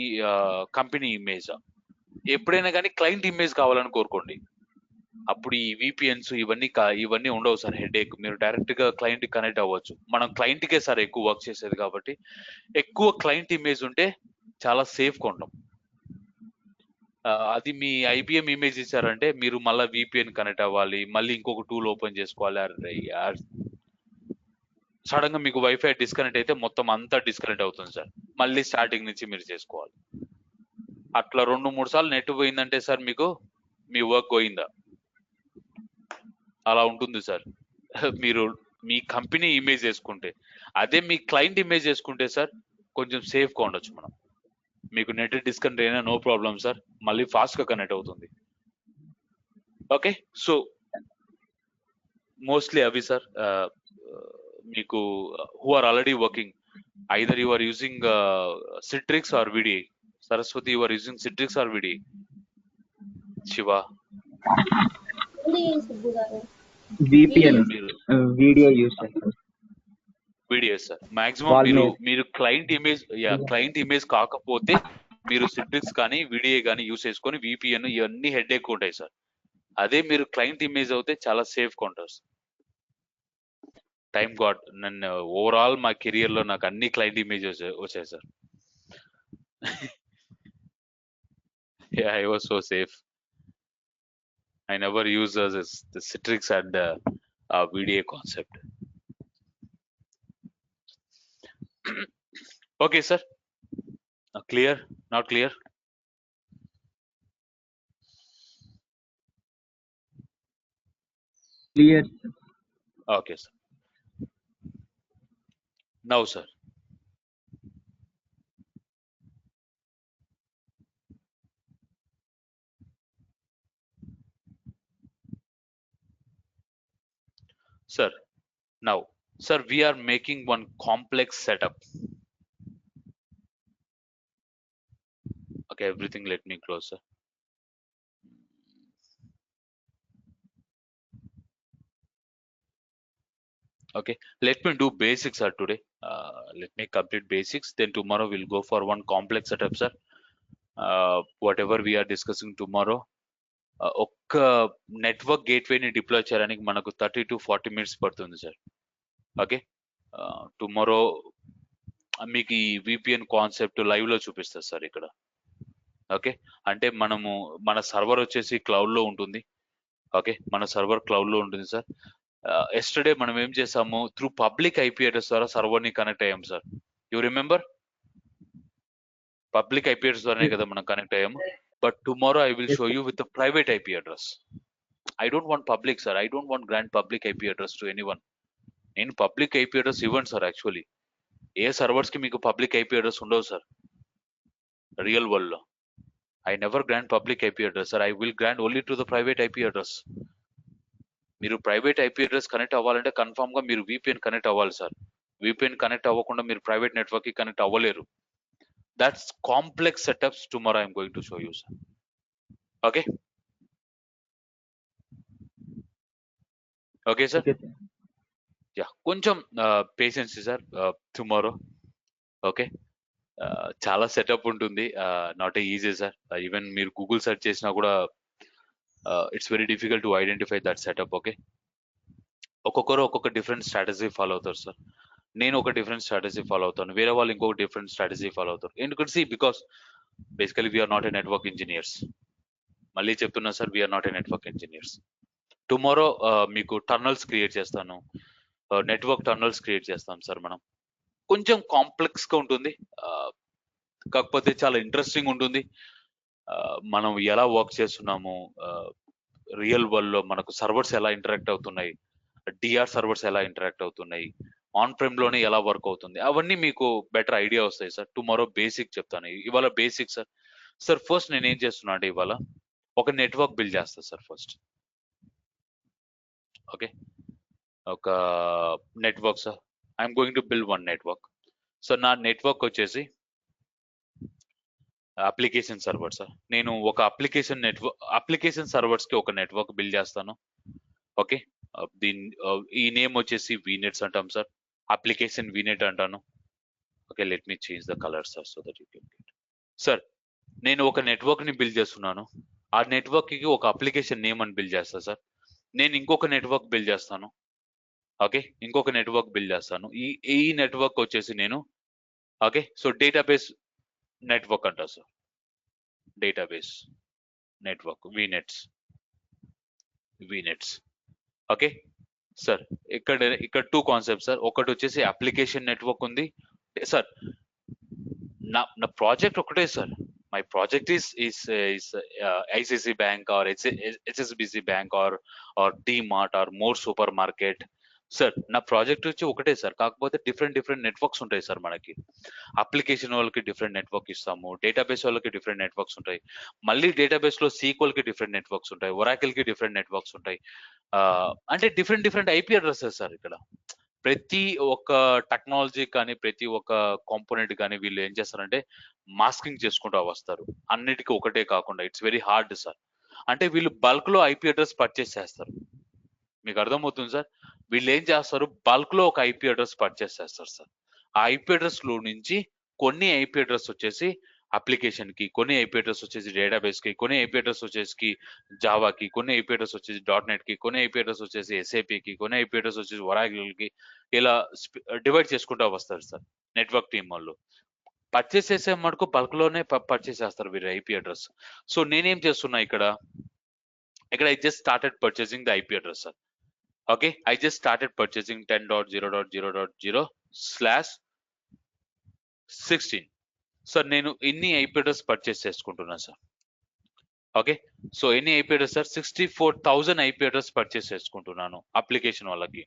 B: కంపెనీ ఇమేజా. ఎప్పుడైనా కానీ క్లయింట్ ఇమేజ్ కావాలని కోరుకోండి. అప్పుడు ఈ విపిఎన్స్ ఇవన్నీ ఉండవు సార్. హెడేక్. మీరు డైరెక్ట్ గా క్లయింట్ కనెక్ట్ అవ్వచ్చు. మనం క్లయింట్ కే సార్ ఎక్కువ వర్క్ చేసేది కాబట్టి ఎక్కువ క్లయింట్ ఇమేజ్ ఉంటే చాలా సేఫ్ గా ఉంటాం. అది మీ ఐబిఎం ఇమేజ్ ఇచ్చారంటే మీరు మళ్ళీ విపిఎన్ కనెక్ట్ అవ్వాలి, మళ్ళీ ఇంకొక టూల్ ఓపెన్ చేసుకోవాలి. సడన్ గా మీకు వైఫై డిస్కనెక్ట్ అయితే మొత్తం అంతా డిస్కనెక్ట్ అవుతుంది సార్. మళ్ళీ స్టార్టింగ్ నుంచి మీరు చేసుకోవాలి. అట్లా 2-3 సార్లు నెట్ పోయిందంటే సార్ మీకు మీ వర్క్ పోయిందా అలా ఉంటుంది సార్. మీరు మీ కంపెనీ ఇమేజ్ వేసుకుంటే. అదే మీ క్లయింట్ ఇమేజ్ వేసుకుంటే సార్ కొంచెం సేఫ్ గా ఉండొచ్చు మనం. మీకు నెట్ డిస్కనెక్ట్ అయినా నో ప్రాబ్లం సార్, మళ్ళీ ఫాస్ట్ గా కనెక్ట్ అవుతుంది. ఓకే, సో మోస్ట్లీ అవి సార్. మీకు who are already working, either you are using Citrix or VDI. Saraswati, you are using Citrix or VDI? Shiva?
D: Subbu garu.
C: VPN video use చేస్తారు.
B: Video sir. Maximum మీరు client image కాకపోతే మీరు Citrix కానీ VDI కానీ use చేసుకొని VPN ఇవన్నీ head ఎక్కువ ఉంటాయి సార్. అదే మీరు క్లయింట్ ఇమేజ్ అవుతే చాలా సేఫ్ గా ఉంటారు సార్. టైమ్ గాడ్, నన్ను ఓవరాల్ మా కెరియర్ లో నాకు అన్ని క్లయింట్ ఇమేజ్ వచ్చాయి sir. I was so safe. I never use the Citrix and the VDA concept. Okay, sir. Clear? Not clear?
C: Clear.
B: Okay, sir. Now, sir. Sir, now, sir, we are making one complex setup. Okay, everything let me close, sir. Okay, let me do basics, sir, today. Let me complete basics. Then tomorrow we'll go for one complex setup, sir. Whatever we are discussing tomorrow, ఒక్క network గేట్వేని deploy చేయడానికి మనకు 30 to 40 minutes పడుతుంది sir. Okay, tomorrow మీకు ఈ VPN concept live లో చూపిస్తారు sir ఇక్కడ. Okay, అంటే మన సర్వర్ వచ్చేసి క్లౌడ్ లో ఉంటుంది. ఓకే, మన సర్వర్ క్లౌడ్ లో ఉంటుంది సార్. ఎస్టర్డే మనం ఏం చేసాము, త్రూ పబ్లిక్ ఐపీ అడ్రస్ ద్వారా సర్వర్ ని కనెక్ట్ అయ్యాం sir. You remember, public IP address ద్వారానే కదా మనం కనెక్ట్ అయ్యాము. But tomorrow I will show you with private IP address. I don't want public, sir. I don't want grant public IP address to anyone. నేను public IP address ఇవ్వండి sir. Actually ఏ servers కి మీకు public IP address ఉండవు sir real world లో. I never grant public IP address sir. I will grant only to the private IP address. మీరు private IP address connect అవ్వాలంటే confirm గా మీరు విపిఎన్ కనెక్ట్ అవ్వాలి సార్. విపిఎన్ కనెక్ట్ అవ్వకుండా మీరు private network కి connect అవ్వలేరు. That's complex setups tomorrow I'm going to show you sir. Okay okay sir. Yeah, కొంచెం పేషెన్స్ సార్ టుమారో. ఓకే, చాలా సెటప్ ఉంటుంది. Not easy sir. ఈవెన్ మీరు Google search చేసినా కూడా it's very difficult to identify that setup. Okay, ఒక్కొక్కరు ఒక్కొక్క different strategy follow అవుతారు sir. నేను ఒక డిఫరెంట్ స్ట్రాటజీ ఫాలో అవుతాను, వేరే వాళ్ళు ఇంకొక డిఫరెంట్ స్ట్రాటజీ ఫాలో అవుతారు. ఎందుకంటే because basically we're not a network engineers. మళ్ళీ చెప్తున్నా sir, we're not a network engineers. Tomorrow మీకు టర్నల్స్ క్రియేట్ చేస్తాను, నెట్వర్క్ టర్నల్స్ క్రియేట్ చేస్తాం సార్. మనం కొంచెం కాంప్లెక్స్ గా ఉంటుంది, కాకపోతే చాలా ఇంట్రెస్టింగ్ ఉంటుంది. మనం ఎలా వర్క్ చేస్తున్నాము, రియల్ వరల్డ్ లో మనకు సర్వర్స్ ఎలా ఇంటరాక్ట్ అవుతున్నాయి, డిఆర్ సర్వర్స్ ఎలా ఇంటరాక్ట్ అవుతున్నాయి, ఆన్ ప్రెమ్ లోనే ఎలా వర్క్ అవుతుంది, అవన్నీ మీకు బెటర్ ఐడియా వస్తాయి సార్. టుమారో బేసిక్ చెప్తాను, ఇవాళ బేసిక్ సార్. సార్ ఫస్ట్ నేను ఏం చేస్తున్నా అంటే ఇవాళ ఒక నెట్వర్క్ బిల్డ్ చేస్తాను సార్ ఫస్ట్. ఓకే, ఒక network sir. I'm going to build one network. So నా నెట్వర్క్ వచ్చేసి అప్లికేషన్ సర్వర్ సార్. నేను ఒక అప్లికేషన్ సర్వర్స్ కి ఒక నెట్వర్క్ బిల్డ్ చేస్తాను. ఓకే, ఈ నేమ్ వచ్చేసి వీనెట్స్ అంటాం సార్. అప్లికేషన్ వీనెట్ అంటాను. Okay, let me change the colour sir so that you can get. Sir నేను ఒక నెట్వర్క్ ని బిల్డ్ చేస్తున్నాను. ఆ నెట్వర్క్ కి ఒక అప్లికేషన్ నేమ్ అని బిల్డ్ చేస్తా సార్. నేను ఇంకొక నెట్వర్క్ బిల్డ్ చేస్తాను. ఓకే, ఇంకొక నెట్వర్క్ బిల్డ్ చేస్తాను. ఈ నెట్వర్క్ వచ్చేసి నేను ఓకే, సో డేటాబేస్ నెట్వర్క్ అంటారు sir. Database network VNets. Okay sir, ఇక్కడ టూ కాన్సెప్ట్ సార్. ఒకటి వచ్చేసి అప్లికేషన్ నెట్వర్క్ ఉంది సార్. నా ప్రాజెక్ట్ ఒకటే sir. My project is ICICI Bank or HSBC Bank or DMart or More Supermarket. Sir నా project వచ్చి ఒకటే సార్, కాకపోతే డిఫరెంట్ నెట్వర్క్స్ ఉంటాయి సార్. మనకి అప్లికేషన్ వాళ్ళకి డిఫరెంట్ నెట్వర్క్ ఇస్తాము, డేటాబేస్ వాళ్ళకి డిఫరెంట్ నెట్వర్క్స్ ఉంటాయి, మళ్ళీ డేటాబేస్ లో సీక్వల్ కి డిఫరెంట్ నెట్వర్క్స్ ఉంటాయి, ఒరాకిల్ కి డిఫరెంట్ నెట్వర్క్స్ ఉంటాయి. అంటే డిఫరెంట్ ఐపీ అడ్రసెస్ సార్. ఇక్కడ ప్రతి ఒక్క టెక్నాలజీ కానీ ప్రతి ఒక్క కాంపోనెంట్ కానీ వీళ్ళు ఏం చేస్తారంటే మాస్కింగ్ చేసుకుంటూ వస్తారు, అన్నిటికీ ఒకటే కాకుండా. It's very hard sir. అంటే వీళ్ళు బల్క్ లో ఐపీ అడ్రస్ పర్చేస్ చేస్తారు. మీకు అర్థమవుతుంది సార్. వీళ్ళు ఏం చేస్తారు, బల్క్ లో ఒక ఐపీ అడ్రస్ పర్చేస్ చేస్తారు సార్. ఆ ఐపీ అడ్రస్ లో నుంచి కొన్ని ఐపీ అడ్రస్ వచ్చేసి అప్లికేషన్ కి, కొన్ని ఐపీ అడ్రస్ వచ్చేసి డేటాబేస్ కి, కొన్ని ఐపీ అడ్రస్ వచ్చేసి జావాకి, కొన్ని ఐపీ అడ్రస్ వచ్చేసి .NET కి, కొన్ని ఐపీ అడ్రస్ వచ్చేసి ఎస్ఏపీకి, కొన్ని ఐపీ అడ్రస్ వచ్చేసి ఒరాకిల్ కి, ఇలా డివైడ్ చేసుకుంటూ వస్తారు సార్. నెట్వర్క్ టీమ్ వాళ్ళు పర్చేస్ చేసే మటుకు బల్క్ లోనే పర్చేస్ చేస్తారు వీరు ఐపీ అడ్రస్. సో నేనేం చేస్తున్నా ఇక్కడ I just started purchasing the IP address sir. Okay, I just started purchasing 10.0.0.0/16. Sir నేను ఎన్ని ఐపీ అడ్రస్ పర్చేస్ చేసుకుంటున్నా సార్. ఓకే, సో ఎన్ని IP address sir, 64,000 IP address purchase చేసుకుంటున్నాను అప్లికేషన్ వాళ్ళకి.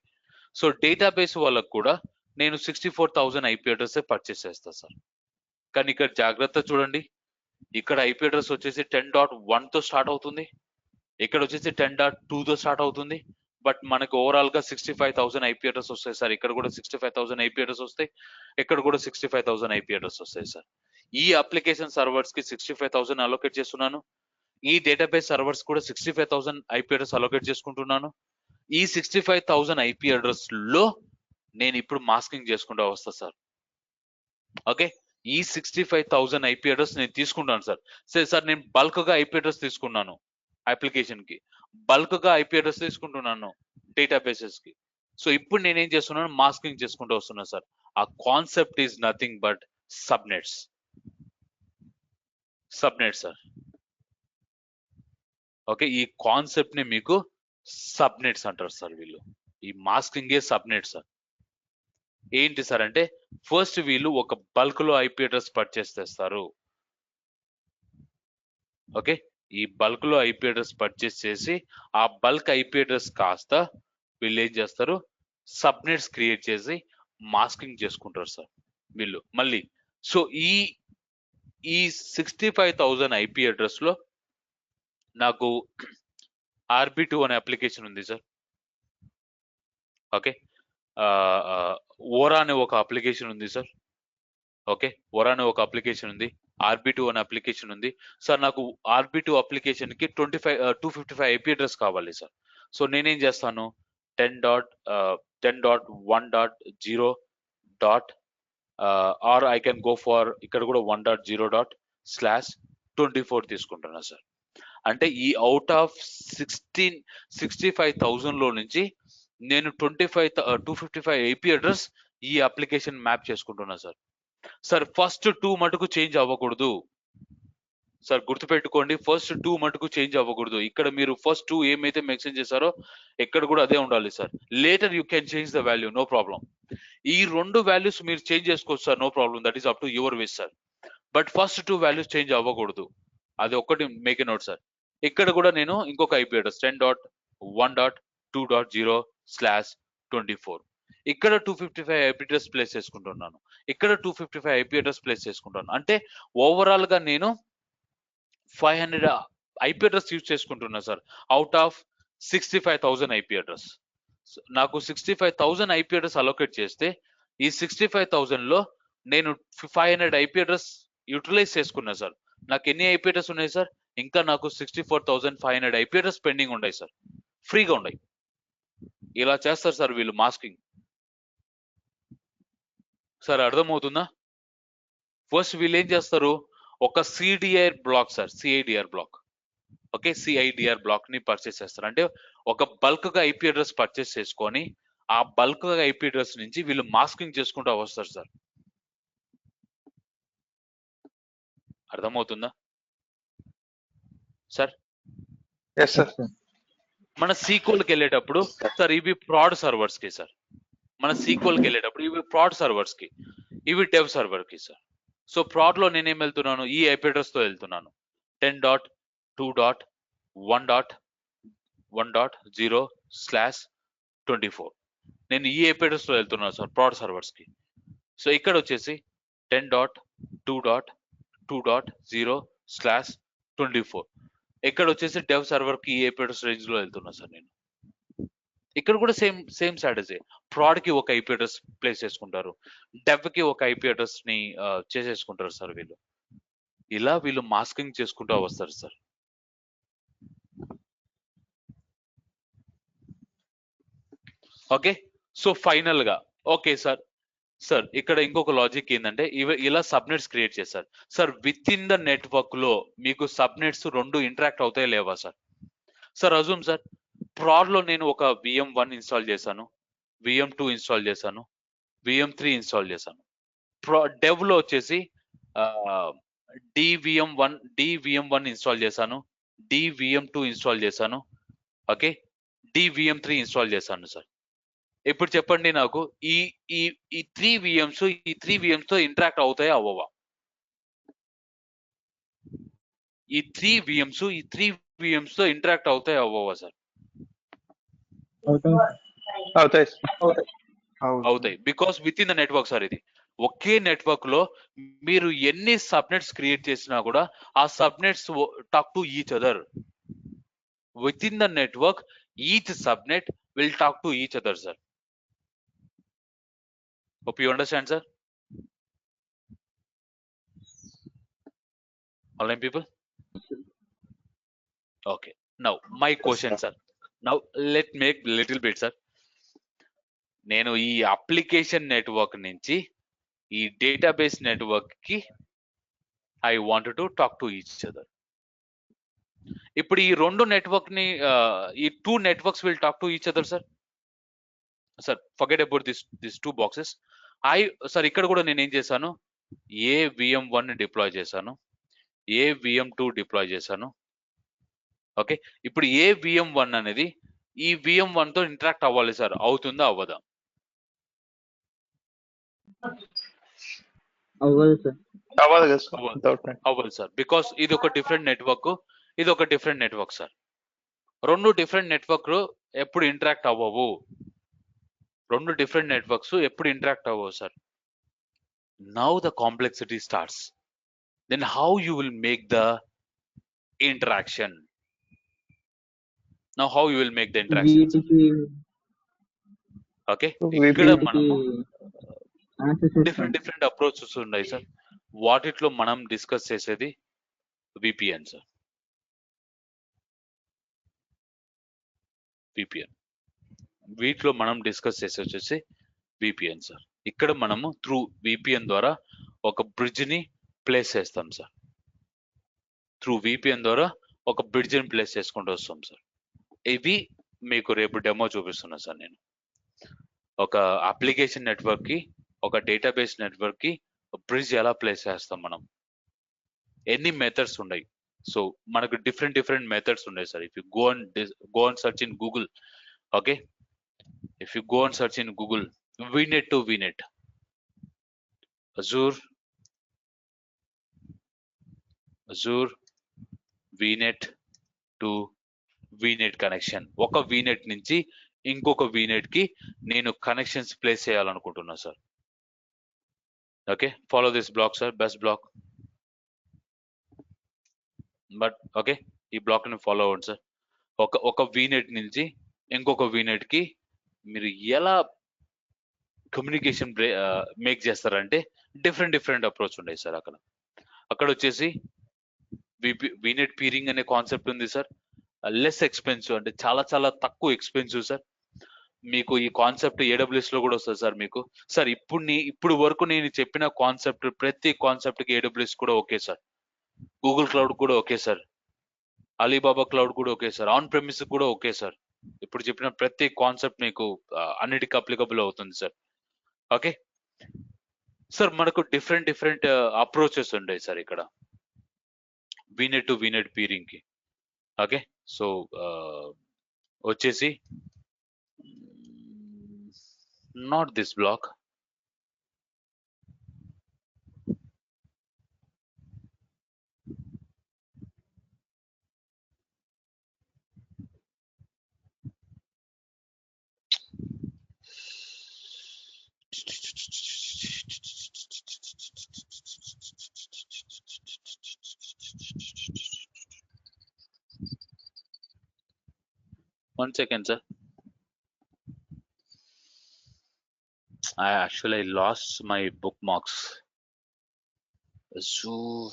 B: సో డేటాబేస్ వాళ్ళకి కూడా నేను 64,000 ఐపీ అడ్రస్ పర్చేస్ చేస్తా సార్. కానీ ఇక్కడ జాగ్రత్త చూడండి, ఇక్కడ ఐపీ అడ్రస్ వచ్చేసి 10.1 తో స్టార్ట్ అవుతుంది, ఇక్కడ వచ్చేసి 10.2 తో స్టార్ట్ అవుతుంది. బట్ మనకు ఓవరాల్ గా 65,000 ఐపీ అడ్రస్ వస్తాయి సార్. ఇక్కడ కూడా 65,000 ఐపీ అడ్రస్ వస్తాయి, ఇక్కడ కూడా 65,000 ఐపీ అడ్రస్ వస్తాయి సార్. ఈ అప్లికేషన్ సర్వర్స్ కి 65,000 అలొకేట్ చేస్తున్నాను. ఈ డేటాబేస్ సర్వర్స్ కూడా 65,000 ఐపీ అడ్రస్ అలొకేట్ చేసుకుంటున్నాను. ఈ 65,000 ఐపీ అడ్రస్ లో నేను ఇప్పుడు మాస్కింగ్ చేసుకుంటూ వస్తా సార్. ఓకే, ఈ 65,000 ఐపీ అడ్రస్ నేను తీసుకుంటాను సార్. సరే సార్, నేను బల్క్ గా ఐపీ అడ్రస్ తీసుకున్నాను అప్లికేషన్ కి, బల్క్ గా ఐపీ అడ్రస్ తీసుకుంటున్నాను డేటాబేసెస్ కి. సో ఇప్పుడు నేనేం చేస్తున్నాను, మాస్కింగ్ చేసుకుంటూ వస్తున్నాను సార్. ఆ concept is nothing but subnets. Subnet sir. Okay, ఈ కాన్సెప్ట్ ని మీకు సబ్నెట్స్ అంటారు సార్ వీళ్ళు. ఈ మాస్కింగ్ ఏ సబ్నెట్ సార్. ఏంటి సార్ అంటే, ఫస్ట్ వీళ్ళు ఒక బల్క్ లో ఐపీ అడ్రస్ పర్చేస్ చేస్తారు. ఓకే, ఈ బల్క్ లో ఐపీ అడ్రస్ పర్చేస్ చేసి ఆ బల్క్ ఐపీ అడ్రస్ కాస్త వీళ్ళు ఏం చేస్తారు, సబ్నెట్స్ క్రియేట్ చేసి మాస్కింగ్ చేసుకుంటారు సార్ వీళ్ళు మళ్ళీ. సో ఈ 65,000 ఐపీ అడ్రస్ లో నాకు RB2 అనే అప్లికేషన్ ఉంది సార్. ఓకే, ఓరా అనే ఒక అప్లికేషన్ ఉంది సార్. ఓకే, ఓరా అనే ఒక అప్లికేషన్ ఉంది, RB2 అనే అప్లికేషన్ ఉంది సార్. నాకు RB2 అప్లికేషన్ కి 255 ఐపీ అడ్రస్ కావాలి సార్. సో నేనేం చేస్తాను, 10.1.0 dot or I can go for ఇక్కడ కూడా 1.0./24 తీసుకుంటున్నా సార్. అంటే ఈ అవుట్ ఆఫ్ 65,000 లో నుంచి నేను 255 ఐపీ అడ్రస్ ఈ అప్లికేషన్ మ్యాప్ చేసుకుంటున్నా సార్. సార్ ఫస్ట్ 2 మటుకు చేంజ్ అవ్వకూడదు సార్, గుర్తుపెట్టుకోండి. ఫస్ట్ 2 మటుకు చేంజ్ అవ్వకూడదు. ఇక్కడ మీరు ఫస్ట్ 2 ఏమైతే మెన్షన్ చేశారో ఎక్కడ కూడా అదే ఉండాలి sir. Later you can change the value, no problem. ఈ 2 వాల్యూస్ మీరు చేంజ్ చేసుకోవచ్చు sir, no problem. That is up to your wish sir. But first 2 values change అవ్వకూడదు, అది ఒక్కటి మేక్ ఎ నోట్ సార్. ఇక్కడ కూడా నేను ఇంకొక ఐపీ అడ్రస్ 10.1.2.0/24 ఇక్కడ 255 ఐపీ అడ్రస్ ప్లేస్ చేసుకుంటున్నాను, ఇక్కడ 255 ఐపీ అడ్రస్ ప్లేస్ చేసుకుంటాను. అంటే ఓవరాల్ గా నేను 500 ఐపీ అడ్రస్ యూజ్ చేసుకుంటున్నా sir out of 65,000 IP address. నాకు 65,000 ఐపీ అడ్రస్ అలొకేట్ చేస్తే ఈ 65,000 లో నేను 500 ఐపీ అడ్రస్ యూటిలైజ్ చేసుకున్నా సార్. నాకు ఎన్ని ఐపీ అడ్రస్ ఉన్నాయి సార్, ఇంకా నాకు 64,500 ఐపీ అడ్రస్ పెండింగ్ ఉన్నాయి సార్, ఫ్రీగా ఉన్నాయి. ఇలా చేస్తారు సార్ వీళ్ళు మాస్కింగ్. సార్ అర్థమవుతుందా? ఫస్ట్ వీళ్ళు ఏం చేస్తారు, ఒక CDR block sir, CIDR block. Okay, CIDR block ని పర్చేస్ చేస్తారు. అంటే ఒక బల్క్ గా ఐపీ అడ్రస్ పర్చేస్ చేసుకొని ఆ బల్క్ గా ఐపీ అడ్రస్ నుంచి వీళ్ళు మాస్కింగ్ చేసుకుంటూ వస్తారు సార్. అర్థమవుతుందా సార్?
F: Yes sir.
B: మన సీక్వెల్కి వెళ్ళేటప్పుడు సార్ ఇవి ప్రాడ్ సర్వర్స్ కి సార్, మన సీక్వెల్కి వెళ్ళేటప్పుడు ఇవి ప్రాడ్ సర్వర్స్ కి, ఇవి డెవ్ సర్వర్ కి సార్. సో ప్రాడ్ లో నేనేం వెళ్తున్నాను, ఈ ఐపీ అడ్రస్ తో వెళ్తున్నాను 10.2.1.0/24 నేను ఈ ఐపీ అడ్రస్ లో వెళ్తున్నాను సార్ ప్రాడ్ సర్వర్స్ కి. సో ఇక్కడ వచ్చేసి 10.2.2.0/24 ఇక్కడ వచ్చేసి డెవ్ సర్వర్ కి ఈ ఐపీ అడ్రస్ రేంజ్ లో వెళ్తున్నా సార్ నేను. ఇక్కడ కూడా సేమ్ స్ట్రాటజీ. ప్రాడ్ కి ఒక ఐపీ అడ్రస్ ప్లేస్ చేసుకుంటారు, డెవ్ కి ఒక ఐపీ అడ్రస్ ని చేసేసుకుంటారు సార్ వీళ్ళు. ఇలా వీళ్ళు మాస్కింగ్ చేసుకుంటూ వస్తారు సార్. ఓకే, సో ఫైనల్ గా ఓకే సార్. సార్ ఇక్కడ ఇంకొక లాజిక్ ఏంటంటే ఇలా సబ్నెట్స్ క్రియేట్ చేస్తారు sir. With in the network లో మీకు సబ్నెట్స్ 2 ఇంటరాక్ట్ అవుతాయి లేవా సార్? సార్ అజూమ్ సార్, ప్రాడ్ లో నేను ఒక VM1 ఇన్స్టాల్ చేశాను, VM2 ఇన్స్టాల్ చేశాను, VM3 ఇన్స్టాల్ చేశాను. డెవ్ లో వచ్చేసి DVM1 ఇన్స్టాల్ చేశాను, DVM2 ఇన్స్టాల్ చేశాను, ఓకే, DVM3 ఇన్స్టాల్ చేశాను సార్. ఇప్పుడు చెప్పండి నాకు, ఈ 3 VMs ఈ 3 VMs తో ఇంటరాక్ట్ అవుతాయా అవ్వవా? ఈ 3 VMs తో ఇంటరాక్ట్ అవుతాయా అవ్వవా సార్? అవుతాయి, because with in the network sir. ఇది ఒకే నెట్వర్క్ లో మీరు ఎన్ని సబ్నెట్స్ క్రియేట్ చేసినా కూడా ఆ subnets talk to each other. With in the network each subnet will talk to each other sir. Hope you understand, sir. Online people? Okay. Now my question, sir. Now let make little bit, sir. నేను ఈ application network నుంచి ఈ database network కి I want to talk to each other. ఇప్పుడు ఈ రెండు network ని ఈ two networks will talk to each other, sir. Sir forget about this two boxes. Sir ఇక్కడ కూడా నేను ఏం చేశాను, ఏ VM1 డిప్లాయ్ చేశాను, ఏ VM2 డిప్లాయ్ చేశాను. ఓకే, ఇప్పుడు ఏ VM1 అనేది ఈ VM1 తో ఇంటరాక్ట్ అవ్వాలి సార్. అవుతుందా అవ్వదా?
C: అవ్వదు సార్.
F: అవ్వదు కదా సార్,
B: అవ్వదు.
F: without net.
B: అవ్వదు సార్, బికాస్ ఇది ఒక డిఫరెంట్ నెట్వర్క్, ఇది ఒక డిఫరెంట్ నెట్వర్క్ సార్. రెండు డిఫరెంట్ నెట్వర్క్ ఎప్పుడు ఇంటరాక్ట్ అవ్వవు. రెండు డిఫరెంట్ నెట్వర్క్స్ ఎప్పుడు ఇంటరాక్ట్ అవ్వవు sir. Now the complexity starts. Then how you will make the interaction? Now how you will make the interaction?
C: వీటికి
B: ఓకే,
F: వీటికి-
B: ఇక్కడ
C: వీటికి
B: మనము
C: answers
B: డిఫరెంట్ డిఫరెంట్ అప్రోచెస్ ఉన్నాయి సార్. వాటిలో మనం డిస్కస్ చేసేది VPN సార్. VPN, వీటిలో మనం డిస్కస్ చేసి వచ్చేసి VPN సార్. ఇక్కడ మనము త్రూ VPN ద్వారా ఒక బ్రిడ్జ్ ని ప్లేస్ చేస్తాం సార్. త్రూ VPN ద్వారా ఒక బ్రిడ్జ్ ని ప్లేస్ చేసుకుంటూ వస్తాం సార్. ఇవి మీకు రేపు డెమో చూపిస్తున్నా సార్ నేను. ఒక అప్లికేషన్ నెట్వర్క్ కి, ఒక డేటాబేస్ నెట్వర్క్ కి బ్రిడ్జ్ ఎలా ప్లేస్ చేస్తాం మనం, ఎన్ని మెథడ్స్ ఉన్నాయి. సో మనకు డిఫరెంట్ మెథడ్స్ ఉన్నాయి sir. If you go and search in Google, okay, if you go and search in Google VNet to VNet, Azure VNet to VNet connection. ఒక VNet నుంచి ఇంకొక VNet కి నేను కనెక్షన్స్ ప్లేస్ చేయాలనుకుంటున్నా sir. Okay, follow this block sir, best block. But okay, ఈ block ని follow అవ్వండి sir. ఒక VNet నుంచి ఇంకొక VNet కి మీరు ఎలా కమ్యూనికేషన్ మేక్ చేస్తారంటే డిఫరెంట్ అప్రోచ్ ఉన్నాయి సార్. అక్కడ వచ్చేసి VNet పీరింగ్ అనే కాన్సెప్ట్ ఉంది సార్. లెస్ ఎక్స్పెన్సివ్, అంటే చాలా తక్కువ ఎక్స్పెన్సివ్ సార్. మీకు ఈ కాన్సెప్ట్ AWS లో కూడా వస్తుంది సార్ మీకు. సార్ ఇప్పుడు వరకు నేను చెప్పిన కాన్సెప్ట్, ప్రతి కాన్సెప్ట్ కి AWS కూడా ఓకే సార్, గూగుల్ క్లౌడ్ కూడా ఓకే సార్, అలీబాబా క్లౌడ్ కూడా ఓకే సార్, ఆన్ ప్రెమిస్ కూడా ఓకే సార్. ఇప్పుడు చెప్పిన ప్రతి కాన్సెప్ట్ మీకు అన్నిటికీ అప్లికబుల్ అవుతుంది సార్. ఓకే సార్, మనకు డిఫరెంట్ అప్రోచెస్ ఉంటాయి సార్ ఇక్కడ VNet to VNet పీరింగ్ కి. ఓకే, సో వచ్చేసి not this block, one second sir. I lost my bookmarks. Azure.